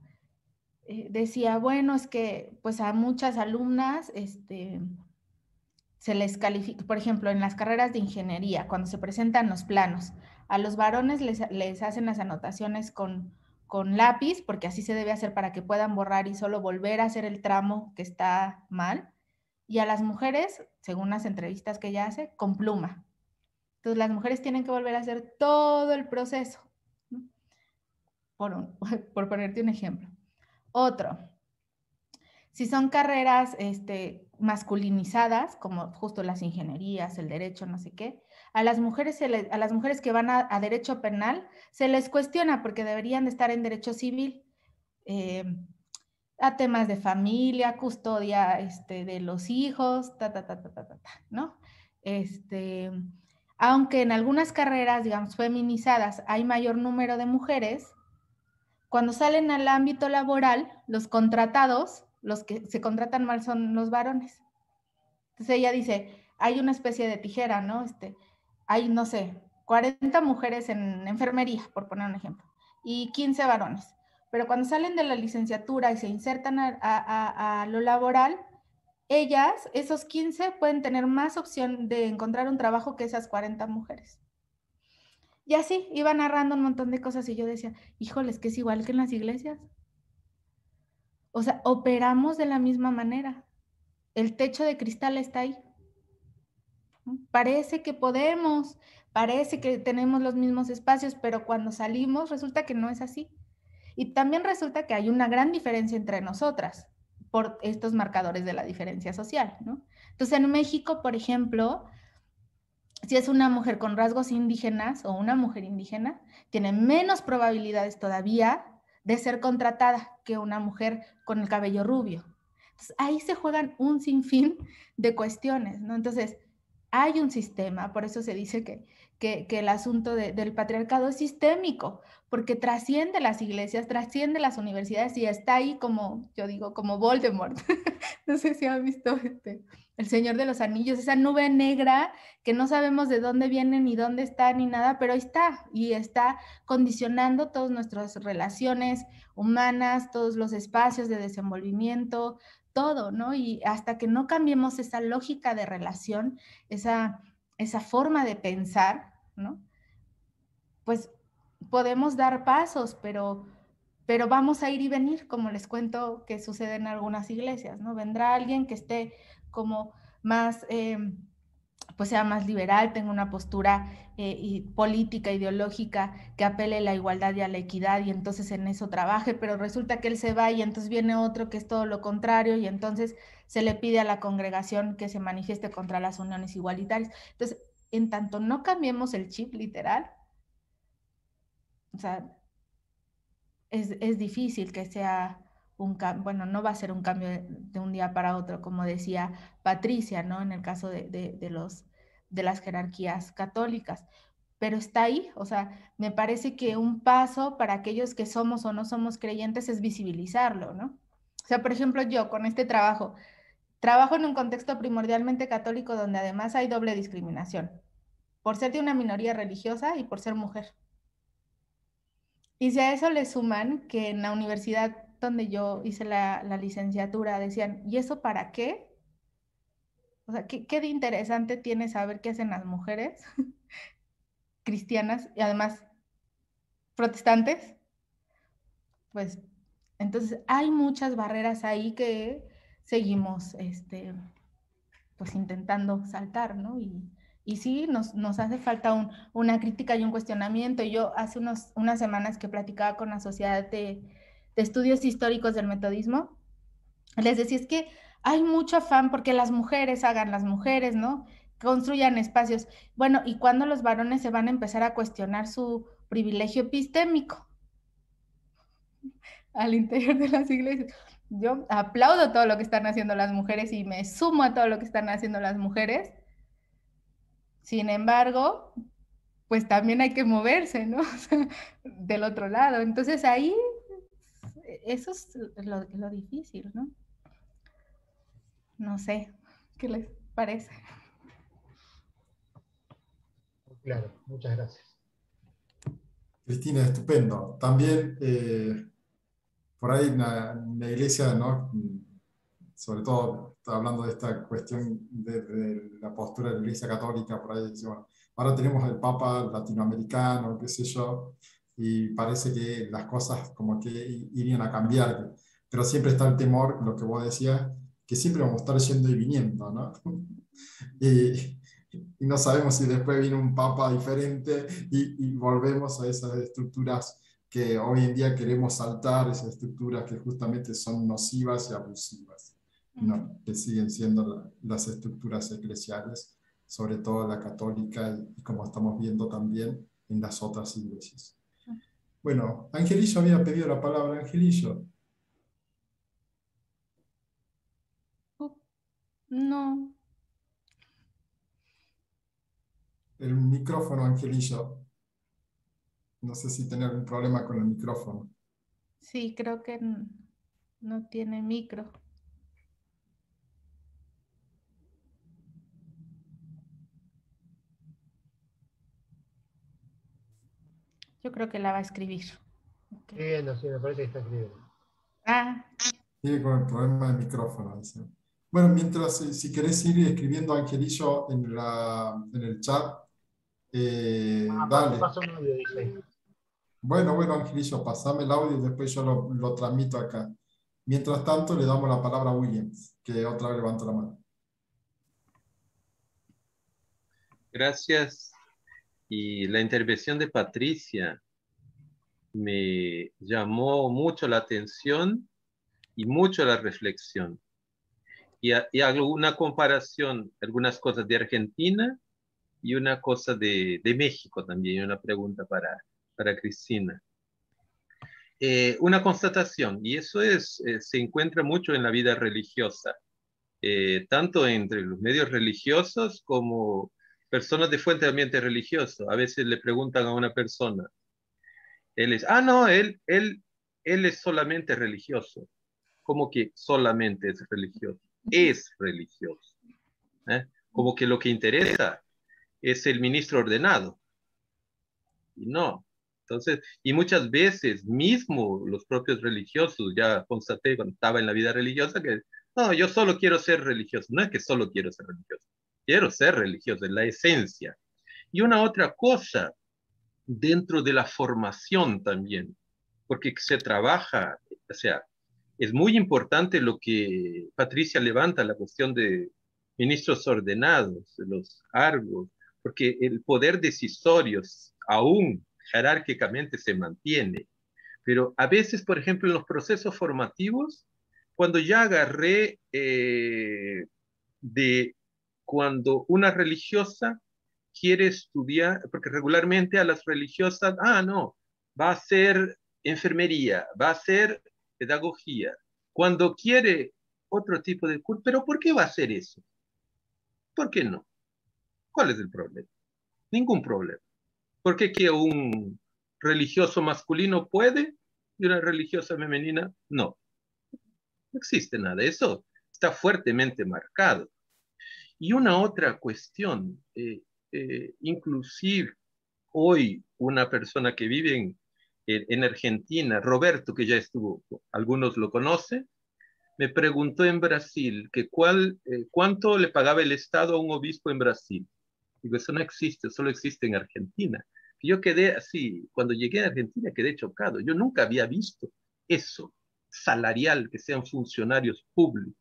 decía, bueno, es que pues a muchas alumnas se les califica, por ejemplo, en las carreras de ingeniería, cuando se presentan los planos, a los varones les hacen las anotaciones con lápiz, porque así se debe hacer para que puedan borrar y solo volver a hacer el tramo que está mal. Y a las mujeres, según las entrevistas que ella hace, con pluma. Entonces las mujeres tienen que volver a hacer todo el proceso, ¿no? Por ponerte un ejemplo. Otro, si son carreras masculinizadas, como justo las ingenierías, el derecho, no sé qué, a las mujeres que van a derecho penal se les cuestiona porque deberían de estar en derecho civil, a temas de familia, custodia de los hijos, ¿no? Aunque en algunas carreras, digamos, feminizadas, hay mayor número de mujeres, cuando salen al ámbito laboral, los contratados, los que se contratan mal son los varones. Entonces ella dice, hay una especie de tijera, ¿no? Hay, no sé, 40 mujeres en enfermería, por poner un ejemplo, y 15 varones. Pero cuando salen de la licenciatura y se insertan a lo laboral, esos 15, pueden tener más opción de encontrar un trabajo que esas 40 mujeres. Y así iba narrando un montón de cosas y yo decía, híjoles, que es igual que en las iglesias. O sea, operamos de la misma manera. El techo de cristal está ahí. Parece que podemos, parece que tenemos los mismos espacios, pero cuando salimos resulta que no es así. Y también resulta que hay una gran diferencia entre nosotras por estos marcadores de la diferencia social, ¿no? Entonces, en México, por ejemplo, si es una mujer con rasgos indígenas o una mujer indígena, tiene menos probabilidades todavía de ser contratada que una mujer con el cabello rubio. Entonces, ahí se juegan un sinfín de cuestiones, ¿no? Entonces, hay un sistema, por eso se dice que el asunto del patriarcado es sistémico, porque trasciende las iglesias, trasciende las universidades y está ahí como, yo digo, como Voldemort. No sé si han visto El Señor de los Anillos, esa nube negra que no sabemos de dónde viene, ni dónde está, ni nada, pero ahí está, y está condicionando todas nuestras relaciones humanas, todos los espacios de desenvolvimiento, todo, ¿no? Y hasta que no cambiemos esa lógica de relación, esa forma de pensar, ¿no? Pues podemos dar pasos, pero vamos a ir y venir, como les cuento que sucede en algunas iglesias, ¿no? Vendrá alguien que esté como más, pues sea más liberal, tenga una postura política, ideológica, que apele a la igualdad y a la equidad, y entonces en eso trabaje, pero resulta que él se va y entonces viene otro que es todo lo contrario, y entonces se le pide a la congregación que se manifieste contra las uniones igualitarias. Entonces, en tanto no cambiemos el chip literal, o sea, es difícil que sea un cambio, bueno, no va a ser un cambio de un día para otro, como decía Patricia, ¿no? En el caso de las jerarquías católicas, pero está ahí, o sea, me parece que un paso para aquellos que somos o no somos creyentes es visibilizarlo, ¿no? O sea, por ejemplo, yo con este trabajo en un contexto primordialmente católico donde además hay doble discriminación, por ser de una minoría religiosa y por ser mujer. Y si a eso le suman que en la universidad donde yo hice la licenciatura decían, ¿y eso para qué? O sea, ¿qué de interesante tiene saber qué hacen las mujeres cristianas y además protestantes? Pues entonces hay muchas barreras ahí que seguimos pues intentando saltar, ¿no? Y sí, nos hace falta una crítica y un cuestionamiento. Yo hace unas semanas que platicaba con la Sociedad de Estudios Históricos del Metodismo, les decía, es que hay mucho afán porque las mujeres hagan, las mujeres, ¿no? Construyan espacios. Bueno, ¿y cuándo los varones se van a empezar a cuestionar su privilegio epistémico al interior de las iglesias? Yo aplaudo todo lo que están haciendo las mujeres y me sumo a todo lo que están haciendo las mujeres. Sin embargo, pues también hay que moverse, ¿no? O sea, del otro lado. Entonces ahí, eso es lo difícil, ¿no? No sé, ¿qué les parece? Claro, muchas gracias. Cristina, estupendo. También, por ahí en la iglesia, ¿no? Sobre todo, está hablando de esta cuestión de la postura de la Iglesia Católica, por ahí dice, bueno, ahora tenemos el Papa latinoamericano, qué sé yo, y parece que las cosas como que irían a cambiar, pero siempre está el temor, lo que vos decías, que siempre vamos a estar yendo y viniendo, ¿no? y, y no sabemos si después viene un Papa diferente y volvemos a esas estructuras que hoy en día queremos saltar, esas estructuras que justamente son nocivas y abusivas, ¿no? Que siguen siendo las estructuras eclesiales, sobre todo la católica y como estamos viendo también en las otras iglesias. Bueno, Angelillo había pedido la palabra. Angelillo. No. El micrófono, Angelillo. No sé si tiene algún problema con el micrófono. Sí, creo que no tiene micro. Yo creo que la va a escribir. Okay. Escribiendo, sí, me parece que está escribiendo. Ah. Tiene con el problema del micrófono, dice. Bueno, mientras, si querés ir escribiendo, Angelillo, en el chat, dale. Pasa un audio, dice ahí. Bueno, Angelillo, pasame el audio y después yo lo transmito acá. Mientras tanto, le damos la palabra a Williams, que otra vez levanta la mano. Gracias. Y la intervención de Patricia me llamó mucho la atención y mucho la reflexión. Y hago una comparación, algunas cosas de Argentina y una cosa de México también, una pregunta para Cristina. Una constatación, y eso se encuentra mucho en la vida religiosa, tanto entre los medios religiosos como personas de fuente de ambiente religioso. A veces le preguntan a una persona, él es solamente religioso. Como que solamente es religioso. Es religioso. Como que lo que interesa es el ministro ordenado. Y no. Entonces, y muchas veces mismo los propios religiosos, ya constaté cuando estaba en la vida religiosa que, no, yo solo quiero ser religioso. No es que solo quiero ser religioso. Quiero ser religioso, es la esencia. Y una otra cosa, dentro de la formación también, porque se trabaja, o sea, es muy importante lo que Patricia levanta, la cuestión de ministros ordenados, de los cargos, porque el poder decisorio aún jerárquicamente se mantiene. Pero a veces, por ejemplo, en los procesos formativos, cuando ya agarré de cuando una religiosa quiere estudiar, porque regularmente a las religiosas, no, va a ser enfermería, va a ser pedagogía. Cuando quiere otro tipo de curso, ¿pero por qué va a hacer eso? ¿Por qué no? ¿Cuál es el problema? Ningún problema. ¿Por qué que un religioso masculino puede y una religiosa femenina no? No existe nada. Eso está fuertemente marcado. Y una otra cuestión, inclusive hoy una persona que vive en Argentina, Roberto, que ya estuvo, algunos lo conocen, me preguntó en Brasil que cuánto le pagaba el Estado a un obispo en Brasil. Digo, eso no existe, solo existe en Argentina. Yo quedé así, cuando llegué a Argentina quedé chocado. Yo nunca había visto eso, salarial, que sean funcionarios públicos.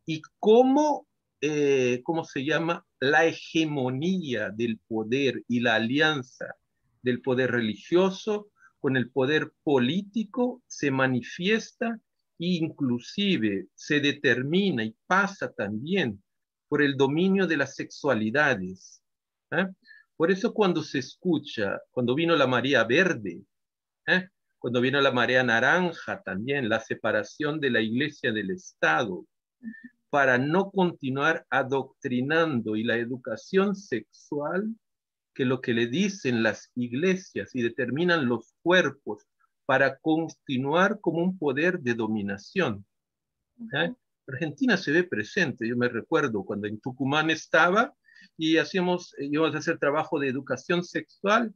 Y cómo se llama, la hegemonía del poder y la alianza del poder religioso con el poder político se manifiesta e inclusive se determina y pasa también por el dominio de las sexualidades. ¿Eh? Por eso cuando se escucha, cuando vino la marea verde, cuando vino la marea naranja también, la separación de la iglesia del Estado, para no continuar adoctrinando y la educación sexual, que lo que le dicen las iglesias y determinan los cuerpos para continuar como un poder de dominación. Argentina se ve presente. Yo me recuerdo cuando en Tucumán estaba y íbamos a hacer trabajo de educación sexual.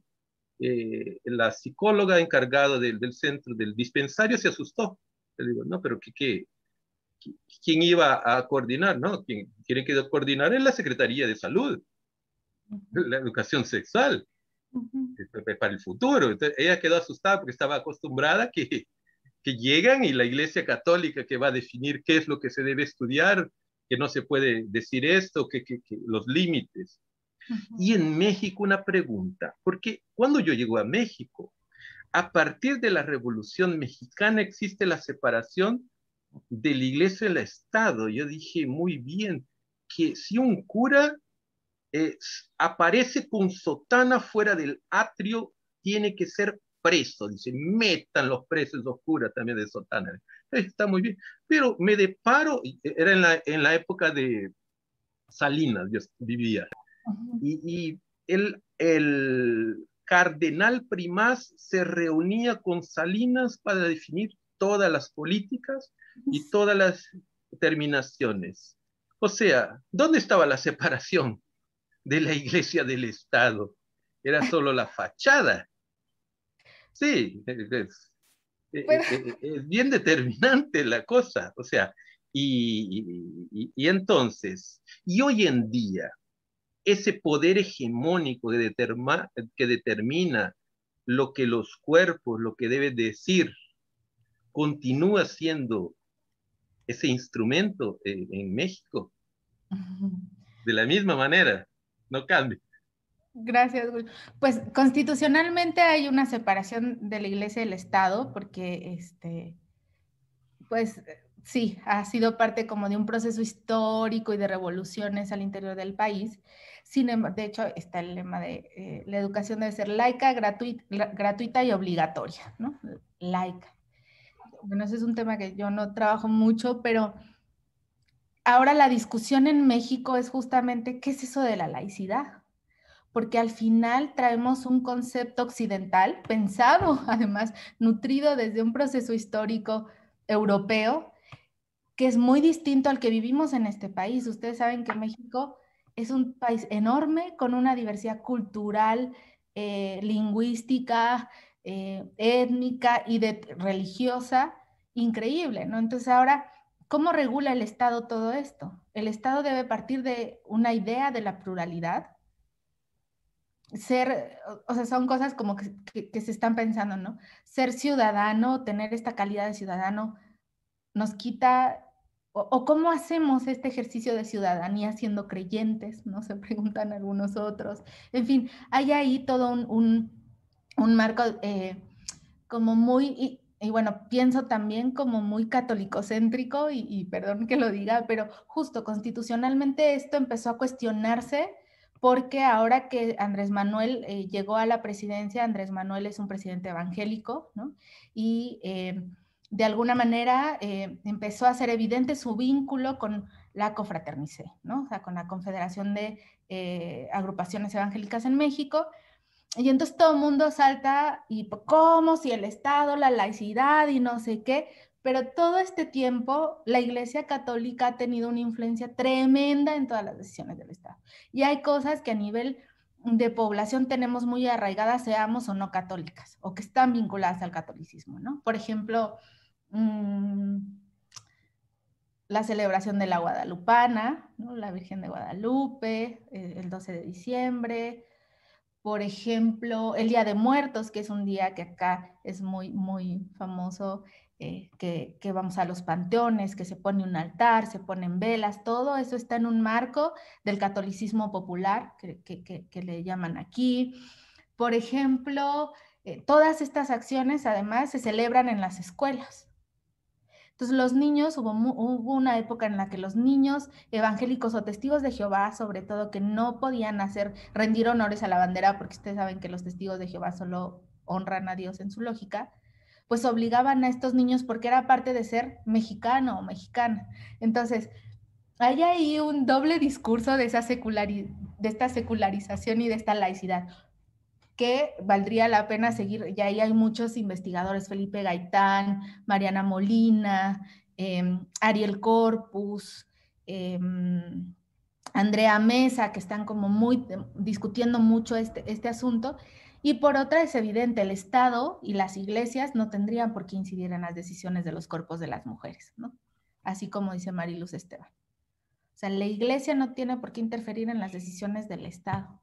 La psicóloga encargada del centro, del dispensario, se asustó. Le digo, no, pero ¿quién iba a coordinar? ¿No? Quien tiene que coordinar es la Secretaría de Salud, la educación sexual, para el futuro. Entonces, ella quedó asustada porque estaba acostumbrada que llegan y la Iglesia Católica que va a definir qué es lo que se debe estudiar, que no se puede decir esto, que los límites. Y en México una pregunta, porque cuando yo llego a México, a partir de la Revolución Mexicana existe la separación de la iglesia y el Estado. Yo dije, muy bien, que si un cura aparece con sotana fuera del atrio, tiene que ser preso. Dice, metan los presos, los curas también de sotana. Está muy bien. Pero me deparo, era en la época de Salinas, yo vivía, y el cardenal Primaz se reunía con Salinas para definir todas las políticas y todas las determinaciones. O sea, ¿dónde estaba la separación de la iglesia del Estado? Era solo la fachada. Sí, es bien determinante la cosa. O sea, y entonces, y hoy en día, ese poder hegemónico que determina lo que los cuerpos, lo que deben decir, continúa siendo ese instrumento en México. De la misma manera, no cambia. Gracias, Will. Pues constitucionalmente hay una separación de la Iglesia y del Estado, porque pues sí, ha sido parte como de un proceso histórico y de revoluciones al interior del país. De hecho, está el lema de la educación debe ser laica, gratuita y obligatoria, ¿no? Laica. Bueno, ese es un tema que yo no trabajo mucho, pero ahora la discusión en México es justamente qué es eso de la laicidad, porque al final traemos un concepto occidental, pensado, además, nutrido desde un proceso histórico europeo, que es muy distinto al que vivimos en este país. Ustedes saben que México es un país enorme con una diversidad cultural, lingüística, étnica y religiosa increíble, ¿no? Entonces ahora, ¿cómo regula el Estado todo esto? El Estado debe partir de una idea de la pluralidad, o sea, son cosas como que se están pensando, ¿no? Ser ciudadano, tener esta calidad de ciudadano, nos quita, o cómo hacemos este ejercicio de ciudadanía siendo creyentes, ¿no? Se preguntan algunos otros. En fin, hay ahí todo un marco como muy, y bueno, pienso también como muy católico-céntrico, y perdón que lo diga, pero justo constitucionalmente esto empezó a cuestionarse porque ahora que Andrés Manuel llegó a la presidencia, Andrés Manuel es un presidente evangélico, ¿no? Y de alguna manera empezó a hacer evidente su vínculo con la Confraternicé, ¿no? O sea, con la Confederación de Agrupaciones Evangélicas en México. Y entonces todo el mundo salta y ¿cómo? Si el Estado, la laicidad y no sé qué. Pero todo este tiempo la Iglesia Católica ha tenido una influencia tremenda en todas las decisiones del Estado. Y hay cosas que a nivel de población tenemos muy arraigadas, seamos o no católicas, o que están vinculadas al catolicismo, ¿no? Por ejemplo, la celebración de la Guadalupana, ¿no? La Virgen de Guadalupe, el 12 de diciembre. Por ejemplo, el Día de Muertos, que es un día que acá es muy, muy famoso, que vamos a los panteones, que se pone un altar, se ponen velas, todo eso está en un marco del catolicismo popular, que le llaman aquí. Por ejemplo, todas estas acciones además se celebran en las escuelas. Entonces los niños, hubo una época en la que los niños evangélicos o testigos de Jehová, sobre todo, que no podían rendir honores a la bandera, porque ustedes saben que los testigos de Jehová solo honran a Dios en su lógica, pues obligaban a estos niños porque era parte de ser mexicano o mexicana. Entonces, hay ahí un doble discurso de esta secularización y de esta laicidad, que valdría la pena seguir. Y ahí hay muchos investigadores, Felipe Gaitán, Mariana Molina, Ariel Corpus, Andrea Mesa, que están como discutiendo mucho este asunto. Y por otra, es evidente, el Estado y las iglesias no tendrían por qué incidir en las decisiones de los cuerpos de las mujeres, ¿no? Así como dice Mariluz Esteban. O sea, la iglesia no tiene por qué interferir en las decisiones del Estado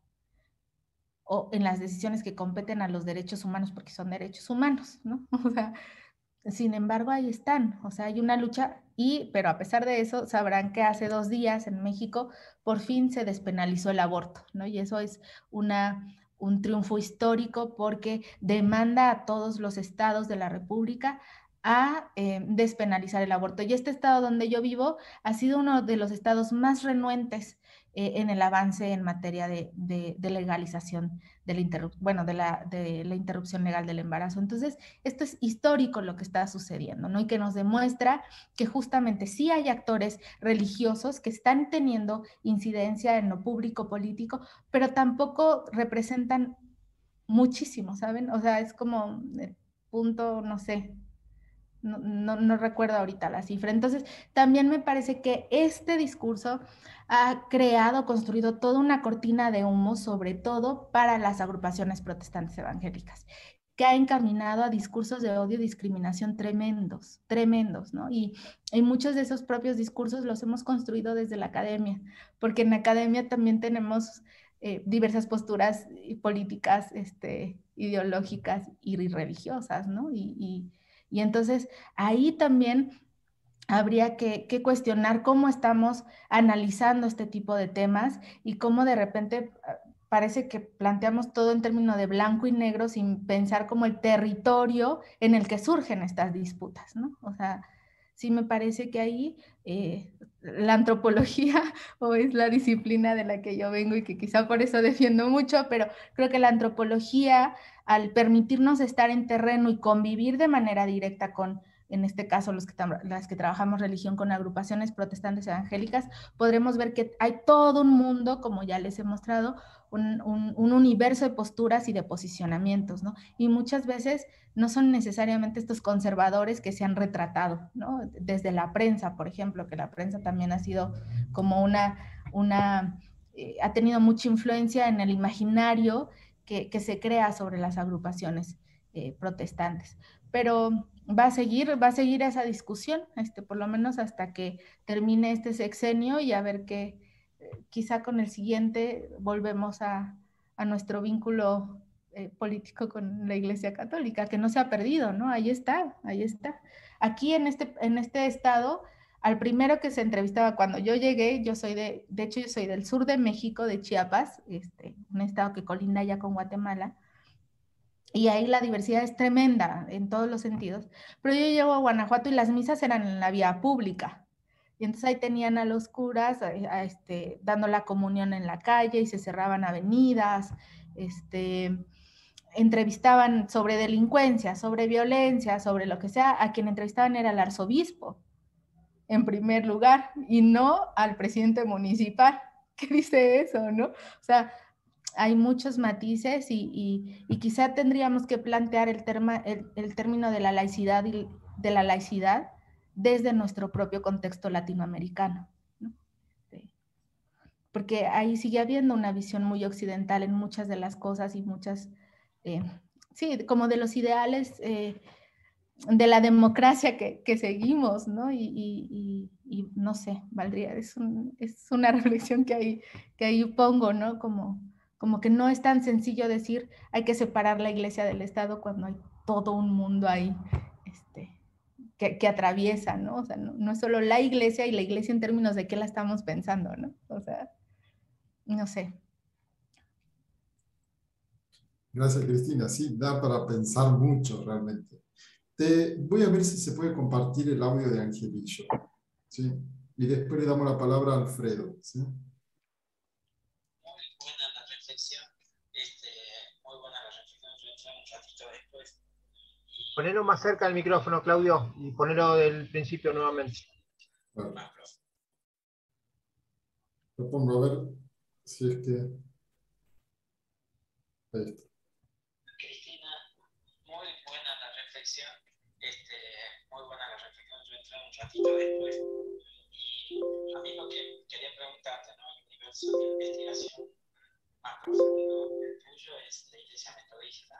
o en las decisiones que competen a los derechos humanos, porque son derechos humanos, ¿no? O sea, sin embargo, ahí están. O sea, hay una lucha, pero a pesar de eso, sabrán que hace 2 días en México por fin se despenalizó el aborto, ¿no? Y eso es un triunfo histórico, porque demanda a todos los estados de la República a despenalizar el aborto. Y este estado donde yo vivo ha sido uno de los estados más renuentes en el avance en materia de legalización de la interrupción legal del embarazo. Entonces, esto es histórico lo que está sucediendo, ¿no? Y que nos demuestra que justamente sí hay actores religiosos que están teniendo incidencia en lo público político, pero tampoco representan muchísimo, ¿saben? O sea, es como el punto, no sé, no recuerdo ahorita la cifra. Entonces, también me parece que este discurso ha construido toda una cortina de humo, sobre todo para las agrupaciones protestantes evangélicas, que ha encaminado a discursos de odio y discriminación tremendos, tremendos, ¿no? Y muchos de esos propios discursos los hemos construido desde la academia, porque en la academia también tenemos diversas posturas políticas, ideológicas y religiosas, ¿no? Y entonces ahí también habría que cuestionar cómo estamos analizando este tipo de temas y cómo de repente parece que planteamos todo en términos de blanco y negro sin pensar como el territorio en el que surgen estas disputas, ¿no? O sea, sí me parece que ahí la antropología o es la disciplina de la que yo vengo y que quizá por eso defiendo mucho, pero creo que la antropología, al permitirnos estar en terreno y convivir de manera directa con, en este caso las que trabajamos religión con agrupaciones protestantes evangélicas, podremos ver que hay todo un mundo, como ya les he mostrado, un universo de posturas y de posicionamientos, ¿no? Y muchas veces no son necesariamente estos conservadores que se han retratado, ¿no? Desde la prensa, por ejemplo, que la prensa también ha sido como ha tenido mucha influencia en el imaginario que se crea sobre las agrupaciones protestantes. Pero va a seguir esa discusión, por lo menos hasta que termine este sexenio, y a ver que quizá con el siguiente volvemos a nuestro vínculo político con la Iglesia Católica, que no se ha perdido, ¿no? Ahí está, ahí está. Aquí en este estado, al primero que se entrevistaba cuando yo llegué, de hecho yo soy del sur de México, de Chiapas, un estado que colinda ya con Guatemala, y ahí la diversidad es tremenda en todos los sentidos. Pero yo llego a Guanajuato y las misas eran en la vía pública. Y entonces ahí tenían a los curas dando la comunión en la calle y se cerraban avenidas, entrevistaban sobre delincuencia, sobre violencia, sobre lo que sea. A quien entrevistaban era al arzobispo, en primer lugar, y no al presidente municipal. ¿Qué dice eso, no? O sea, hay muchos matices y quizá tendríamos que plantear el término de la laicidad desde nuestro propio contexto latinoamericano, ¿no? Sí. Porque ahí sigue habiendo una visión muy occidental en muchas de las cosas y muchas, sí, como de los ideales de la democracia que seguimos, ¿no? Y no sé, valdría, es una reflexión que ahí pongo, ¿no? Como que no es tan sencillo decir hay que separar la iglesia del Estado cuando hay todo un mundo ahí que atraviesa, ¿no? O sea, no es solo la iglesia y la iglesia en términos de qué la estamos pensando, ¿no? O sea, no sé. Gracias, Cristina. Sí, da para pensar mucho realmente. Voy a ver si se puede compartir el audio de Angelillo, ¿sí? Y después le damos la palabra a Alfredo, ¿sí? Muy buena la reflexión, muy buena la reflexión. Yo entré un ratito después. Ponelo más cerca del micrófono, Claudio, y ponelo del principio nuevamente. Bueno. Lo pongo a ver si es que... Ahí está. Cristina, muy buena la reflexión, muy buena la reflexión. Yo entré un ratito después. Y a mí lo que quería preguntarte, ¿no? El universo de investigación más profundo tuyo es la Iglesia Metodista.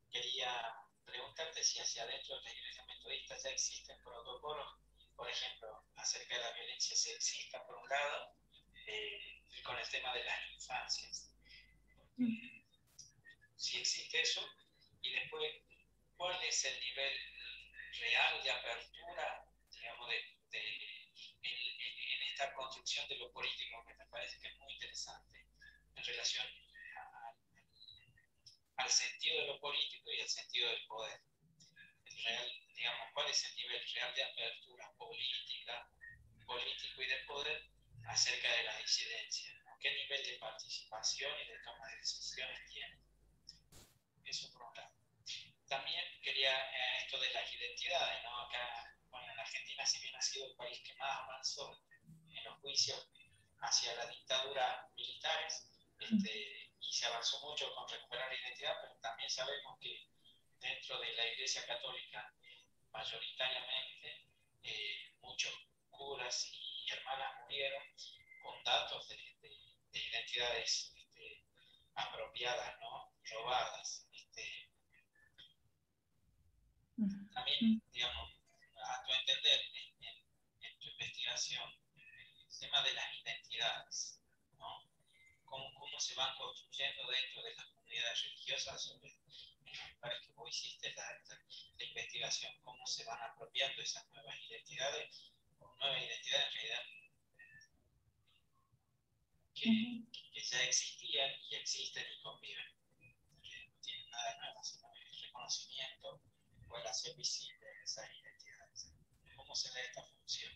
Quería preguntarte si hacia adentro de la Iglesia Metodista ya existen protocolos, por ejemplo, acerca de la violencia sexista, por un lado, con el tema de las infancias. Si existe eso, y después, ¿cuál es el nivel real de apertura, digamos, en esta construcción de lo político, que me parece que es muy interesante en relación al sentido de lo político y al sentido del poder? El real, digamos, ¿cuál es el nivel real de apertura político y de poder acerca de la disidencia? ¿Qué nivel de participación y de toma de decisiones tiene? Eso por un lado. También quería esto de las identidades, ¿no? Acá, bueno, en Argentina, si bien ha sido el país que más avanzó en los juicios hacia la dictadura militares, y se avanzó mucho con recuperar la identidad, pero también sabemos que dentro de la Iglesia Católica, mayoritariamente, muchos curas y hermanas murieron con datos de identidades apropiadas, ¿no? Robadas. También, digamos, a tu entender, en tu investigación, el tema de las identidades, ¿no? ¿Cómo se van construyendo dentro de las comunidades religiosas, en los lugares que vos hiciste la investigación, cómo se van apropiando esas nuevas identidades, o nuevas identidades en realidad que ya existían y existen y conviven, que no tienen nada nuevo, sino el reconocimiento o el hacer visible esas identidades. ¿Cómo se da esta función?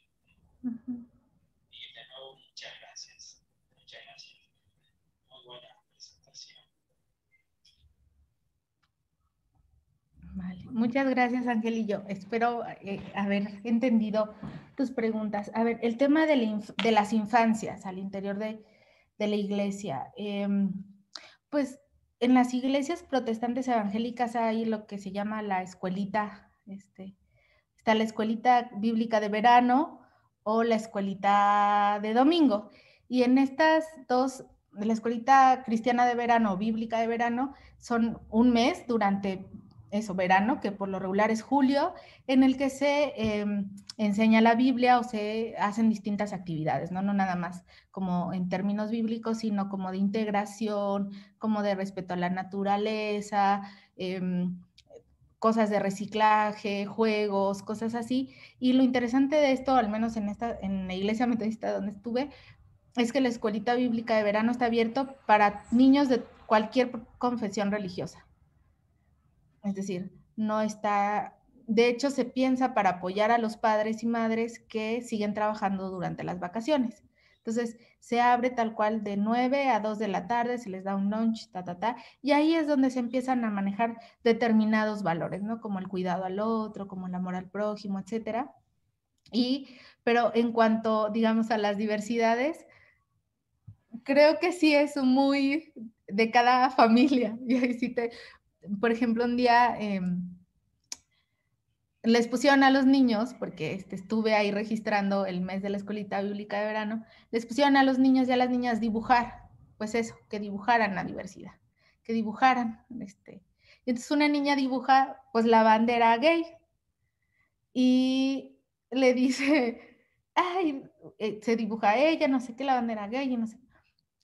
Y de nuevo, muchas gracias. Muchas gracias. Muy buena presentación. Vale. Muchas gracias, Angelillo. Espero haber entendido tus preguntas. A ver, el tema de las infancias al interior de la iglesia. Pues en las iglesias protestantes evangélicas hay lo que se llama la escuelita, está la escuelita bíblica de verano o la escuelita de domingo. Y en estas dos, la escuelita cristiana de verano o bíblica de verano, son un mes durante eso, verano, que por lo regular es julio, en el que se enseña la Biblia o se hacen distintas actividades, ¿no? No nada más como en términos bíblicos, sino como de integración, como de respeto a la naturaleza, cosas de reciclaje, juegos, cosas así. Y lo interesante de esto, al menos en la iglesia metodista donde estuve, es que la escuelita bíblica de verano está abierto para niños de cualquier confesión religiosa. Es decir, no está de hecho, se piensa para apoyar a los padres y madres que siguen trabajando durante las vacaciones. Entonces, se abre tal cual de 9 a 2 de la tarde, se les da un lunch, y ahí es donde se empiezan a manejar determinados valores, ¿no? Como el cuidado al otro, como el amor al prójimo, etcétera. Pero en cuanto, digamos, a las diversidades, creo que sí es muy de cada familia. Y ahí sí por ejemplo, un día les pusieron a los niños, porque estuve ahí registrando el mes de la escuelita bíblica de verano, les pusieron a los niños y a las niñas dibujar, pues eso, que dibujaran la diversidad, que dibujaran. Y entonces una niña dibuja pues la bandera gay y le dice, ay, se dibuja a ella, no sé qué, la bandera gay, y no sé.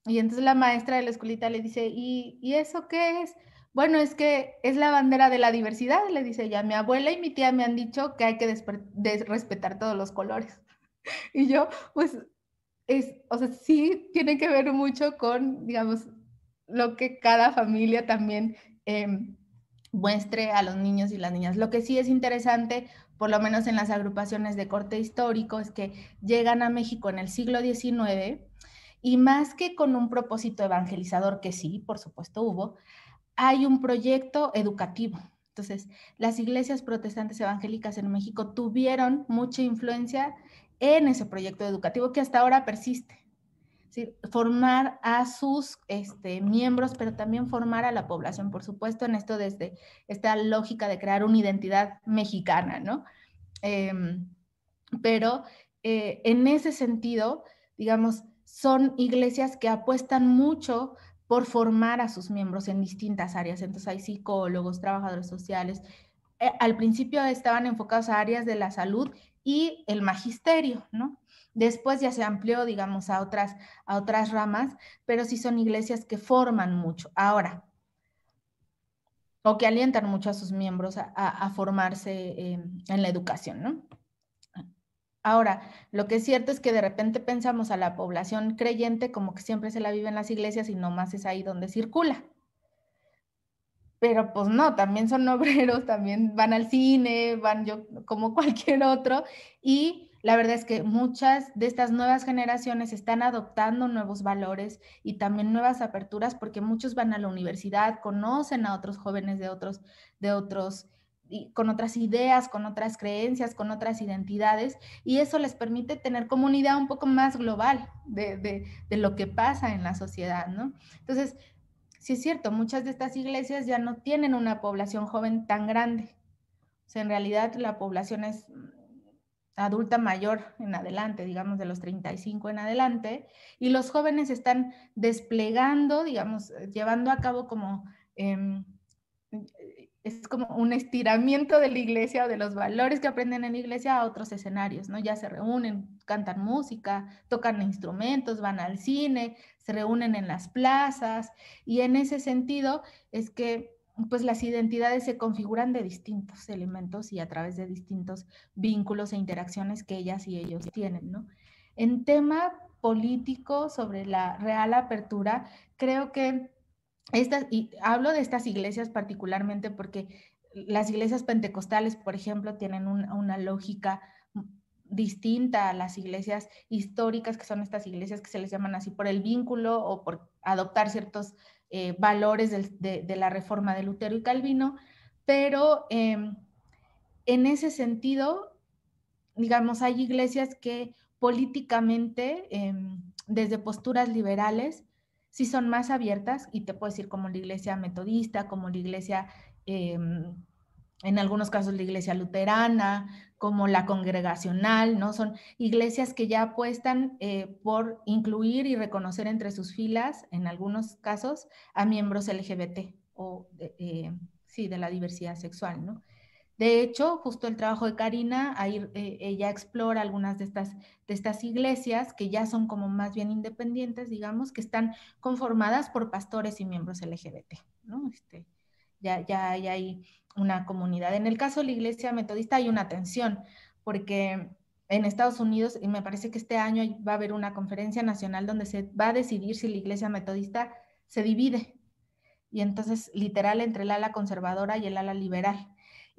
Y entonces la maestra de la escuelita le dice, ¿y eso qué es? Bueno, es que es la bandera de la diversidad, le dice ella. Mi abuela y mi tía me han dicho que hay que respetar todos los colores. Y yo, pues, o sea, sí tiene que ver mucho con, digamos, lo que cada familia también muestre a los niños y las niñas. Lo que sí es interesante, por lo menos en las agrupaciones de corte histórico, es que llegan a México en el siglo XIX y más que con un propósito evangelizador, que sí, por supuesto hubo, hay un proyecto educativo. Entonces, las iglesias protestantes evangélicas en México tuvieron mucha influencia en ese proyecto educativo que hasta ahora persiste. Es decir, formar a sus miembros, pero también formar a la población, por supuesto, en esto desde esta lógica de crear una identidad mexicana, ¿no? Pero en ese sentido, digamos, son iglesias que apuestan mucho por formar a sus miembros en distintas áreas. Entonces hay psicólogos, trabajadores sociales. Al principio estaban enfocados a áreas de la salud y el magisterio, ¿no? Después ya se amplió, digamos, a otras ramas, pero sí son iglesias que forman mucho. Ahora, o que alientan mucho a sus miembros a formarse en la educación, ¿no? Ahora, lo que es cierto es que de repente pensamos a la población creyente como que siempre se la vive en las iglesias y nomás es ahí donde circula. Pero pues no, también son obreros, también van al cine, van como cualquier otro, y la verdad es que muchas de estas nuevas generaciones están adoptando nuevos valores y también nuevas aperturas porque muchos van a la universidad, conocen a otros jóvenes de otros con otras ideas, con otras creencias, con otras identidades, y eso les permite tener como una idea un poco más global de lo que pasa en la sociedad, ¿no? Entonces, sí es cierto, muchas de estas iglesias ya no tienen una población joven tan grande. O sea, en realidad la población es adulta mayor en adelante, digamos de los 35 en adelante, y los jóvenes están desplegando, digamos, llevando a cabo como, es como un estiramiento de la iglesia o de los valores que aprenden en la iglesia a otros escenarios, ¿no? Ya se reúnen, cantan música, tocan instrumentos, van al cine, se reúnen en las plazas, y en ese sentido es que pues las identidades se configuran de distintos elementos y a través de distintos vínculos e interacciones que ellas y ellos tienen, ¿no? En tema político sobre la real apertura, creo que y hablo de estas iglesias particularmente porque las iglesias pentecostales, por ejemplo, tienen una lógica distinta a las iglesias históricas, que son estas iglesias que se les llaman así por el vínculo o por adoptar ciertos valores de la reforma de Lutero y Calvino, pero en ese sentido, digamos, hay iglesias que políticamente, desde posturas liberales, sí son más abiertas, y te puedo decir como la iglesia metodista, como la iglesia, en algunos casos la iglesia luterana, como la congregacional, ¿no? Son iglesias que ya apuestan por incluir y reconocer entre sus filas, en algunos casos, a miembros LGBT o sí, de la diversidad sexual, ¿no? De hecho, justo el trabajo de Karina, ahí ella explora algunas de estas iglesias que ya son como más bien independientes, digamos, que están conformadas por pastores y miembros LGBT, ¿no? Ya hay una comunidad. En el caso de la iglesia metodista hay una tensión, porque en Estados Unidos, y me parece que este año va a haber una conferencia nacional donde se va a decidir si la iglesia metodista se divide, y entonces literal entre el ala conservadora y el ala liberal.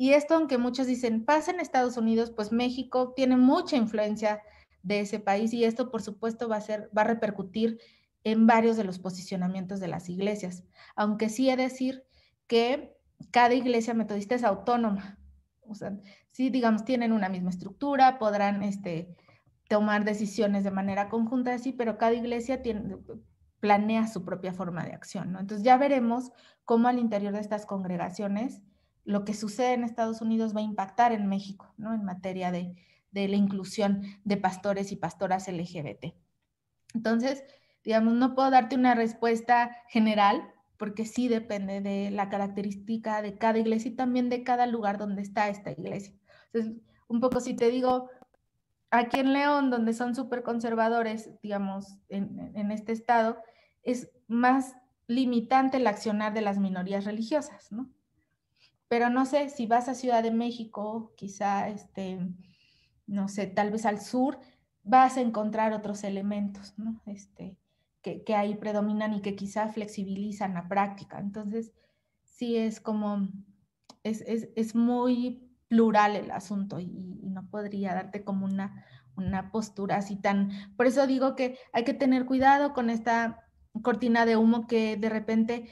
Y esto, aunque muchos dicen, pasa en Estados Unidos, pues México tiene mucha influencia de ese país y esto, por supuesto, va a repercutir en varios de los posicionamientos de las iglesias. Aunque sí he de decir que cada iglesia metodista es autónoma. O sea, sí, digamos, tienen una misma estructura, podrán tomar decisiones de manera conjunta, sí, pero cada iglesia planea su propia forma de acción, ¿no? Entonces ya veremos cómo al interior de estas congregaciones lo que sucede en Estados Unidos va a impactar en México, ¿no? En materia de la inclusión de pastores y pastoras LGBT. Entonces, digamos, no puedo darte una respuesta general, porque sí depende de la característica de cada iglesia y también de cada lugar donde está esta iglesia. Entonces, un poco si te digo, aquí en León, donde son súper conservadores, digamos, en este estado, es más limitante el accionar de las minorías religiosas, ¿no? Pero no sé, si vas a Ciudad de México, quizá, no sé, tal vez al sur, vas a encontrar otros elementos, ¿no? Que ahí predominan y que quizá flexibilizan la práctica. Entonces, sí es como, es muy plural el asunto y no podría darte como una postura así tan... Por eso digo que hay que tener cuidado con esta cortina de humo que de repente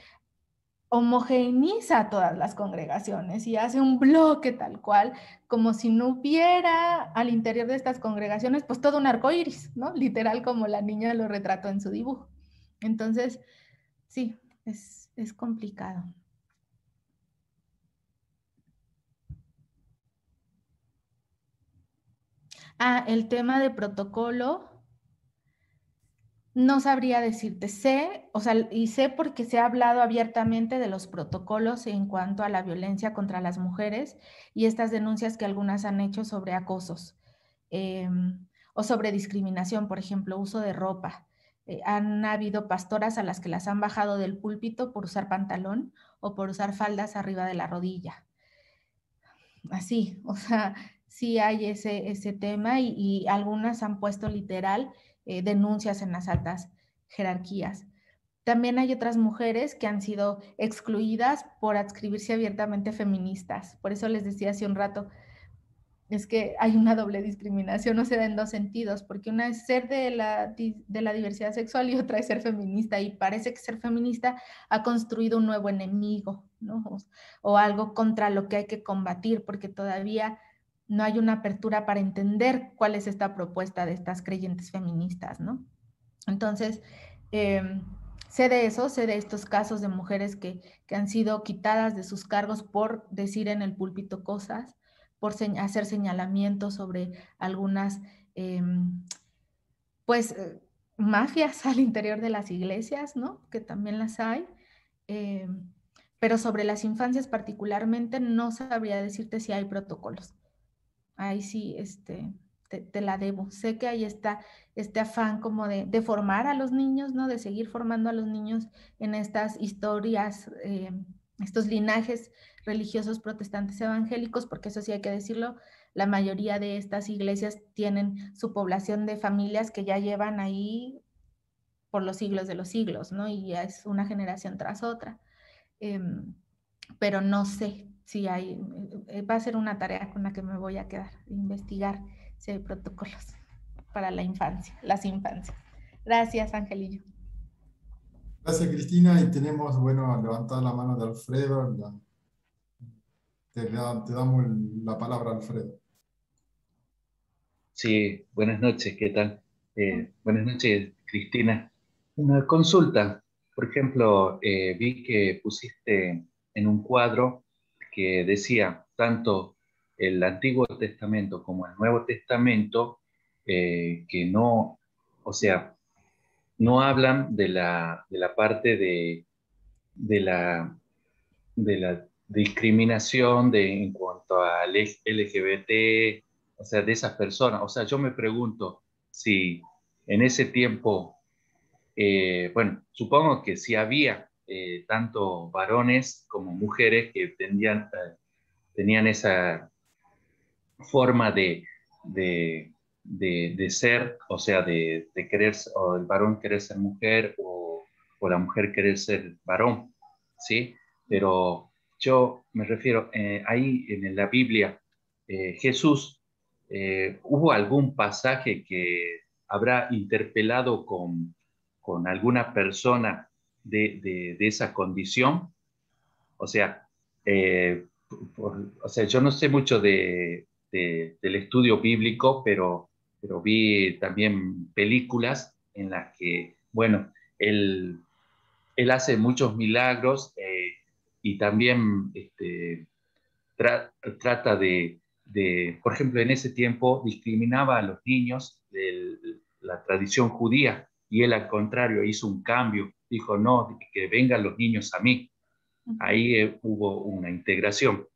homogeneiza a todas las congregaciones y hace un bloque tal cual, como si no hubiera al interior de estas congregaciones, pues todo un arco iris, ¿no? Literal como la niña lo retrató en su dibujo. Entonces, sí, es complicado. El tema de protocolo, no sabría decirte, sé porque se ha hablado abiertamente de los protocolos en cuanto a la violencia contra las mujeres y estas denuncias que algunas han hecho sobre acosos o sobre discriminación, por ejemplo, uso de ropa. Han habido pastoras a las que las han bajado del púlpito por usar pantalón o por usar faldas arriba de la rodilla. Así, o sea, sí hay ese tema y algunas han puesto literal denuncias en las altas jerarquías. También hay otras mujeres que han sido excluidas por adscribirse abiertamente feministas. Por eso les decía hace un rato, es que hay una doble discriminación, no se da en dos sentidos, porque una es ser de la diversidad sexual y otra es ser feminista, y parece que ser feminista ha construido un nuevo enemigo, ¿no? O algo contra lo que hay que combatir, porque todavía no hay una apertura para entender cuál es esta propuesta de estas creyentes feministas, ¿no? Entonces, sé de eso, sé de estos casos de mujeres que han sido quitadas de sus cargos por decir en el púlpito cosas, por hacer señalamientos sobre algunas, pues, mafias al interior de las iglesias, ¿no? Que también las hay. Pero sobre las infancias particularmente no sabría decirte si hay protocolos. Ahí sí, te la debo. Sé que ahí está este afán como de formar a los niños, ¿no? De seguir formando a los niños en estas historias, estos linajes religiosos protestantes evangélicos, porque eso sí hay que decirlo, la mayoría de estas iglesias tienen su población de familias que ya llevan ahí por los siglos de los siglos, ¿no? Y ya es una generación tras otra. Pero no sé si hay, va a ser una tarea con la que me voy a quedar, investigar si hay protocolos para la infancia, las infancias. Gracias, Angelillo. Gracias, Cristina. Y tenemos, bueno, levantada la mano de Alfredo. Te damos la palabra, Alfredo. Sí, buenas noches, ¿qué tal? Buenas noches, Cristina. Una consulta. Por ejemplo, vi que pusiste en un cuadro que decía tanto el Antiguo Testamento como el Nuevo Testamento que no, o sea, no hablan de la parte de la discriminación en cuanto al LGBT, o sea, de esas personas. O sea, yo me pregunto si en ese tiempo, bueno, supongo que sí había tanto varones como mujeres que tenían esa forma de ser, o sea, de querer, o el varón querer ser mujer, o la mujer querer ser varón, ¿sí? Pero yo me refiero, ahí en la Biblia, Jesús, ¿hubo algún pasaje que habrá interpelado con alguna persona de esa condición? O sea, o sea, yo no sé mucho del estudio bíblico, pero vi también películas en las que, bueno, él hace muchos milagros y también trata por ejemplo, en ese tiempo discriminaba a los niños de la tradición judía y él al contrario hizo un cambio, dijo, no, que vengan los niños a mí. Ahí hubo una integración.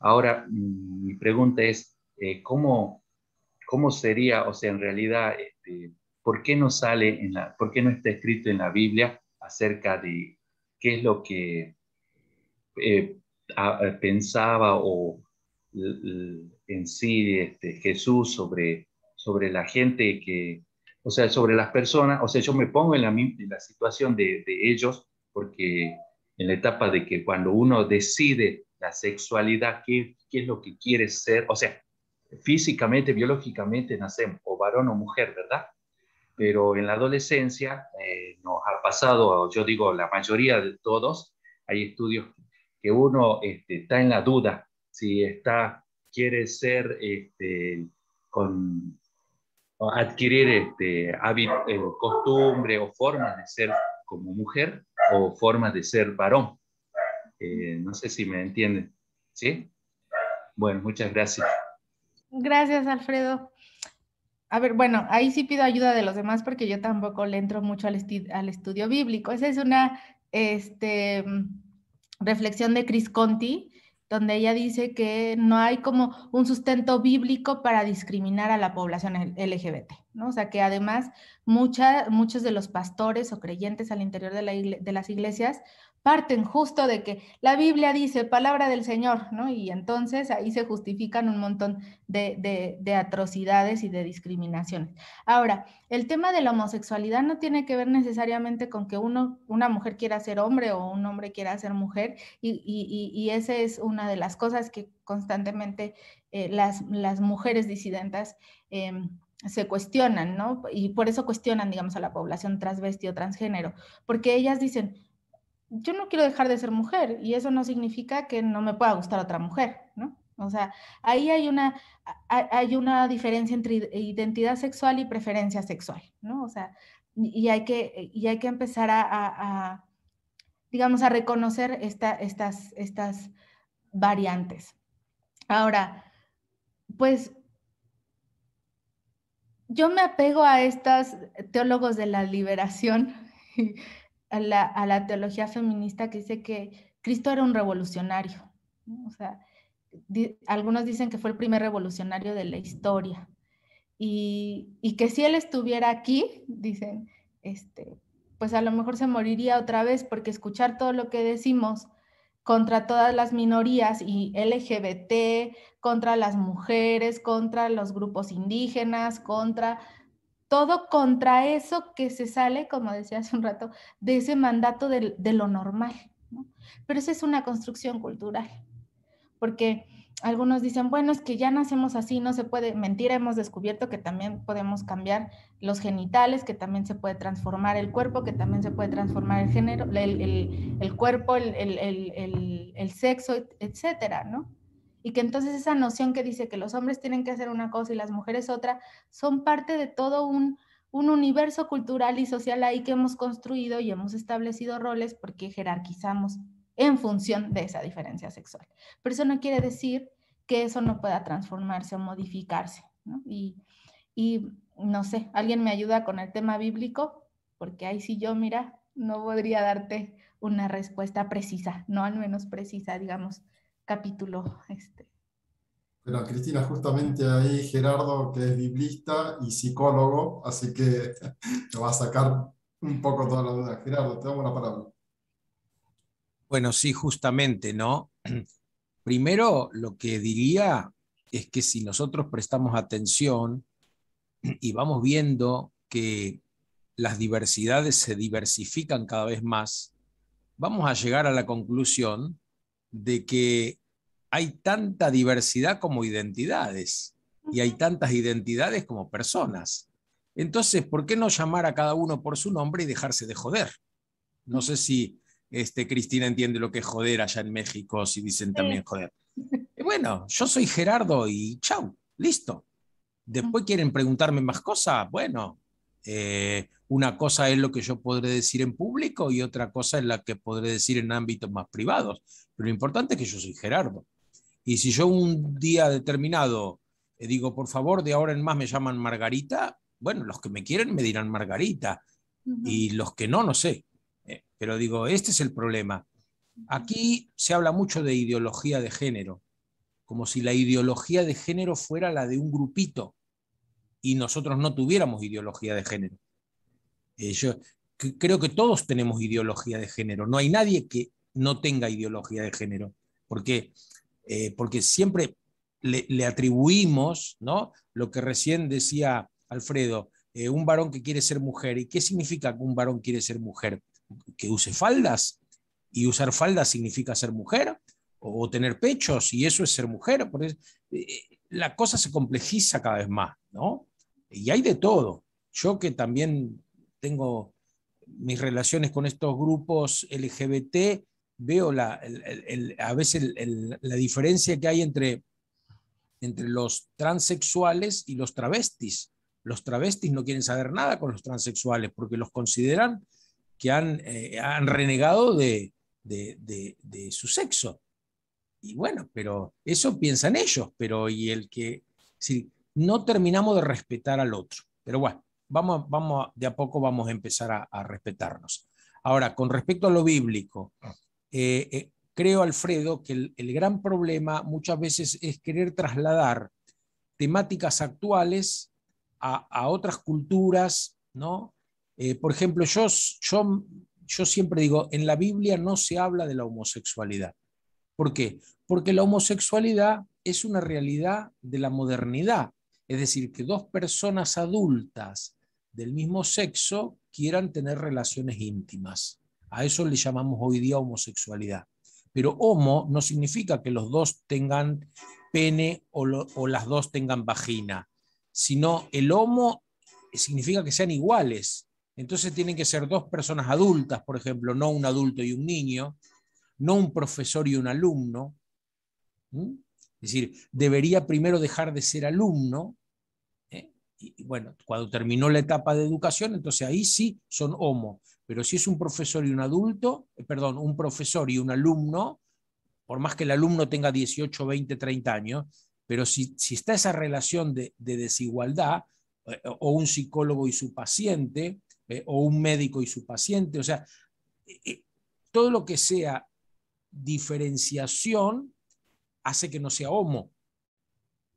Ahora, mi pregunta es, ¿cómo sería, o sea, en realidad, por qué no sale por qué no está escrito en la Biblia acerca de qué es lo que pensaba en sí Jesús sobre la gente o sea, sobre las personas, o sea, yo me pongo en la situación de ellos, porque en la etapa de que cuando uno decide la sexualidad, qué es lo que quiere ser, o sea, físicamente, biológicamente nacemos o varón o mujer, ¿verdad? Pero en la adolescencia nos ha pasado, yo digo, la mayoría de todos, hay estudios que uno está en la duda si quiere ser o adquirir costumbre o formas de ser como mujer o formas de ser varón. No sé si me entienden. ¿Sí? Bueno, muchas gracias. Gracias, Alfredo. A ver, bueno, ahí sí pido ayuda de los demás porque yo tampoco le entro mucho al estudio bíblico. Esa es una reflexión de Chris Conti, donde ella dice que no hay como un sustento bíblico para discriminar a la población LGBT, ¿no? O sea, que además muchos de los pastores o creyentes al interior de las iglesias parten justo de que la Biblia dice palabra del Señor, ¿no? Y entonces ahí se justifican un montón de atrocidades y de discriminaciones. Ahora, el tema de la homosexualidad no tiene que ver necesariamente con que una mujer quiera ser hombre o un hombre quiera ser mujer, y esa es una de las cosas que constantemente las mujeres disidentas se cuestionan, ¿no? Y por eso cuestionan, digamos, a la población transvesti o transgénero, porque ellas dicen, yo no quiero dejar de ser mujer y eso no significa que no me pueda gustar otra mujer, ¿no? O sea, ahí hay una diferencia entre identidad sexual y preferencia sexual, ¿no? O sea, y hay que empezar digamos, a reconocer estas variantes. Ahora, pues yo me apego a estos teólogos de la liberación, a la teología feminista que dice que Cristo era un revolucionario, ¿no? O sea, algunos dicen que fue el primer revolucionario de la historia y que si él estuviera aquí, dicen, pues a lo mejor se moriría otra vez porque escuchar todo lo que decimos contra todas las minorías y LGBT, contra las mujeres, contra los grupos indígenas, contra eso que se sale, como decía hace un rato, de ese mandato de lo normal, ¿no? Pero esa es una construcción cultural, porque algunos dicen, bueno, es que ya nacemos así, no se puede. Mentira, hemos descubierto que también podemos cambiar los genitales, que también se puede transformar el cuerpo, que también se puede transformar el género, el cuerpo, el sexo, etcétera, ¿no? Y que entonces esa noción que dice que los hombres tienen que hacer una cosa y las mujeres otra, son parte de todo un universo cultural y social ahí que hemos construido y hemos establecido roles porque jerarquizamos en función de esa diferencia sexual. Pero eso no quiere decir que eso no pueda transformarse o modificarse, ¿no? Y no sé, ¿alguien me ayuda con el tema bíblico? Porque ahí sí yo, mira, no podría darte una respuesta precisa, no al menos precisa, digamos, capítulo. Pero Cristina, justamente ahí Gerardo, que es biblista y psicólogo, así que nos va a sacar un poco toda la duda. Gerardo, te damos la palabra. Bueno, sí, justamente, ¿no? Primero, lo que diría es que si nosotros prestamos atención y vamos viendo que las diversidades se diversifican cada vez más, vamos a llegar a la conclusión de que hay tanta diversidad como identidades, y hay tantas identidades como personas. Entonces, ¿por qué no llamar a cada uno por su nombre y dejarse de joder? No sé si Cristina entiende lo que es joder allá en México, si dicen también joder. Bueno, yo soy Gerardo y chau, listo. Después quieren preguntarme más cosas, bueno, una cosa es lo que yo podré decir en público y otra cosa es la que podré decir en ámbitos más privados. Pero lo importante es que yo soy Gerardo. Y si yo un día determinado digo, por favor, de ahora en más me llaman Margarita, bueno, los que me quieren me dirán Margarita, y los que no, no sé. Pero digo, este es el problema. Aquí se habla mucho de ideología de género, como si la ideología de género fuera la de un grupito y nosotros no tuviéramos ideología de género. Yo creo que todos tenemos ideología de género. No hay nadie que no tenga ideología de género, porque siempre le atribuimos, ¿no?, lo que recién decía Alfredo, un varón que quiere ser mujer. ¿Y qué significa que un varón quiere ser mujer? ¿Que use faldas? ¿Y usar faldas significa ser mujer? ¿O tener pechos? ¿Y eso es ser mujer? Por eso, la cosa se complejiza cada vez más, ¿no? Y hay de todo. Yo que también tengo mis relaciones con estos grupos LGBT, veo a veces la diferencia que hay entre los transexuales y los travestis. Los travestis no quieren saber nada con los transexuales porque los consideran que han renegado de su sexo. Y bueno, pero eso piensan ellos, pero y el que, si no terminamos de respetar al otro. Pero bueno, vamos de a poco vamos a empezar a respetarnos. Ahora, con respecto a lo bíblico, creo, Alfredo, que el gran problema muchas veces es querer trasladar temáticas actuales a otras culturas, ¿no? Por ejemplo, yo siempre digo, en la Biblia no se habla de la homosexualidad. ¿Por qué? Porque la homosexualidad es una realidad de la modernidad. Es decir, que dos personas adultas del mismo sexo quieran tener relaciones íntimas. A eso le llamamos hoy día homosexualidad. Pero homo no significa que los dos tengan pene o las dos tengan vagina, sino el homo significa que sean iguales. Entonces tienen que ser dos personas adultas, por ejemplo, no un adulto y un niño, no un profesor y un alumno. Es decir, debería primero dejar de ser alumno, y bueno, cuando terminó la etapa de educación, entonces ahí sí son homo. Pero si es un profesor y un adulto, perdón, un profesor y un alumno, por más que el alumno tenga 18, 20, 30 años, pero si está esa relación de desigualdad, o un psicólogo y su paciente, o un médico y su paciente, o sea, todo lo que sea diferenciación hace que no sea homo.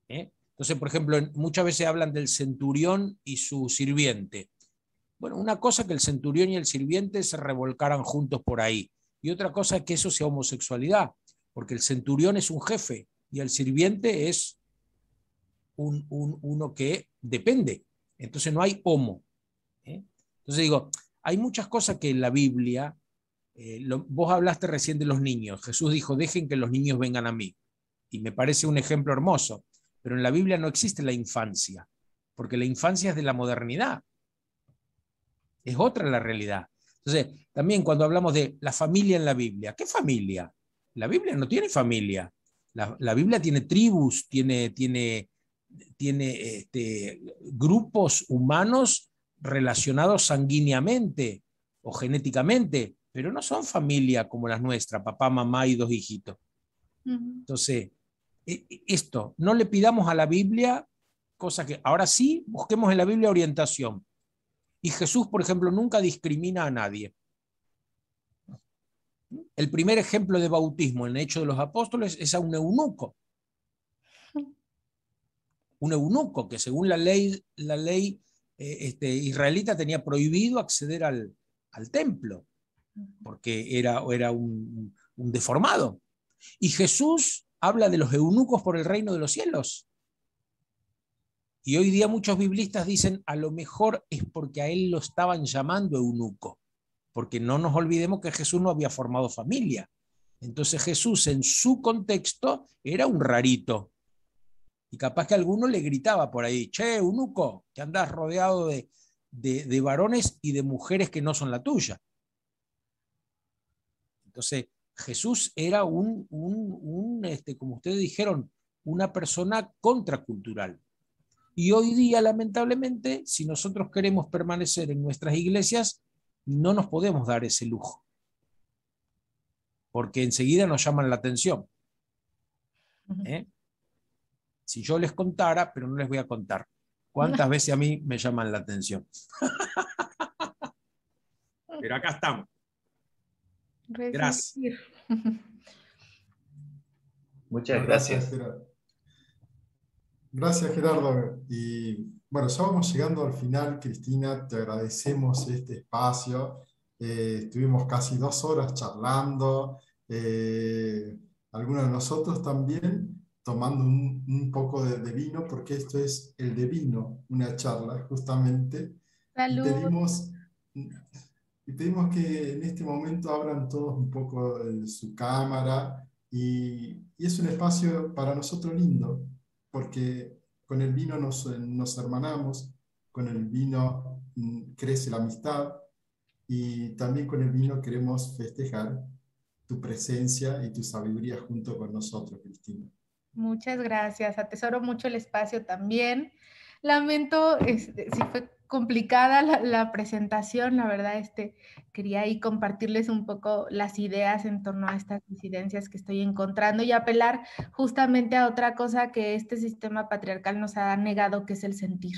Entonces, por ejemplo, muchas veces hablan del centurión y su sirviente. Bueno, una cosa es que el centurión y el sirviente se revolcaran juntos por ahí, y otra cosa es que eso sea homosexualidad, porque el centurión es un jefe y el sirviente es uno que depende. Entonces no hay homo. Entonces digo, hay muchas cosas que en la Biblia, vos hablaste recién de los niños. Jesús dijo, dejen que los niños vengan a mí. Y me parece un ejemplo hermoso. Pero en la Biblia no existe la infancia, porque la infancia es de la modernidad. Es otra la realidad. Entonces, también cuando hablamos de la familia en la Biblia, ¿qué familia? La Biblia no tiene familia. La Biblia tiene tribus, tiene grupos humanos relacionados sanguíneamente o genéticamente, pero no son familia como las nuestras, papá, mamá y dos hijitos. Entonces, esto, no le pidamos a la Biblia cosas que, ahora sí, busquemos en la Biblia orientación. Y Jesús, por ejemplo, nunca discrimina a nadie. El primer ejemplo de bautismo en el Hechos de los Apóstoles es a un eunuco. Un eunuco que según la ley israelita tenía prohibido acceder al templo, porque era un deformado. Y Jesús habla de los eunucos por el reino de los cielos. Y hoy día muchos biblistas dicen, a lo mejor es porque a él lo estaban llamando eunuco, porque no nos olvidemos que Jesús no había formado familia. Entonces Jesús en su contexto era un rarito. Y capaz que alguno le gritaba por ahí, che, eunuco, que andás rodeado de varones y de mujeres que no son la tuya. Entonces Jesús era como ustedes dijeron, una persona contracultural. Y hoy día, lamentablemente, si nosotros queremos permanecer en nuestras iglesias, no nos podemos dar ese lujo. Porque enseguida nos llaman la atención. Si yo les contara, pero no les voy a contar, ¿cuántas veces a mí me llaman la atención? Pero acá estamos. Gracias. Muchas gracias. Gracias, Gerardo. Y bueno, ya vamos llegando al final, Cristina, te agradecemos este espacio. Estuvimos casi 2 horas charlando, algunos de nosotros también tomando un poco de vino, porque esto es el de vino, una charla justamente. ¡Salud! Y pedimos que en este momento abran todos un poco su cámara, y es un espacio para nosotros lindo, porque con el vino nos hermanamos, con el vino crece la amistad, y también con el vino queremos festejar tu presencia y tu sabiduría junto con nosotros, Cristina. Muchas gracias, atesoro mucho el espacio también. Lamento si fue complicada la presentación, la verdad quería ahí compartirles un poco las ideas en torno a estas incidencias que estoy encontrando y apelar justamente a otra cosa que este sistema patriarcal nos ha negado, que es el sentir.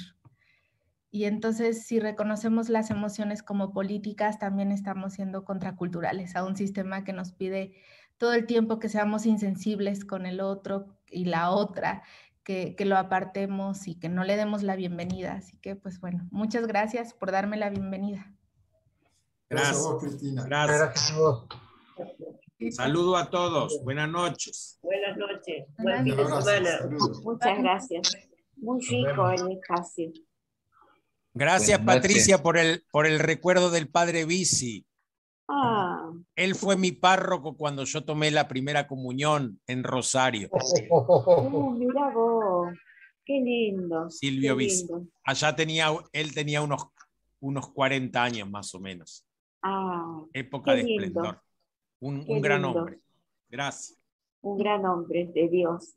Y entonces, si reconocemos las emociones como políticas, también estamos siendo contraculturales a un sistema que nos pide todo el tiempo que seamos insensibles con el otro y la otra, que lo apartemos y que no le demos la bienvenida. Así que, pues bueno, muchas gracias por darme la bienvenida. Gracias a vos, Cristina. Gracias a vos. Saludo a todos. Buenas noches. Buenas noches. Buenas Buen fin de semana. Saludos. Muchas gracias. Muy rico el espacio. Gracias, Buenas Patricia, por el recuerdo del padre Bisi. Ah, Él fue mi párroco cuando yo tomé la primera comunión en Rosario. mira vos. Qué lindo. Silvio qué Bisi. lindo. Allá él tenía unos 40 años más o menos. Ah, Época qué de lindo. esplendor. Un Qué gran lindo. hombre. Gracias. Un gran hombre de Dios.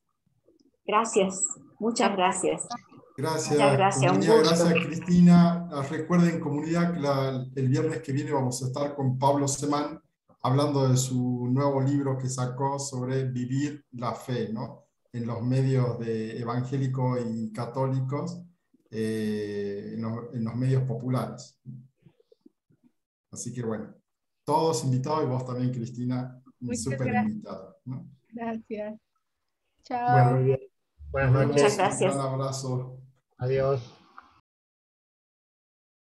Gracias. Muchas gracias. Gracias, Muchas gracias, un comunidad. gusto. Gracias, Cristina. Recuerden, comunidad, que el viernes que viene vamos a estar con Pablo Semán hablando de su nuevo libro que sacó sobre vivir la fe, ¿no? En los medios evangélicos y católicos, en los medios populares. Así que bueno, todos invitados, y vos también, Cristina, súper invitada, ¿no? Gracias. Chao. Bueno, muy bien. Buenas Nos vemos. noches. Muchas gracias. Un gran abrazo. Adiós.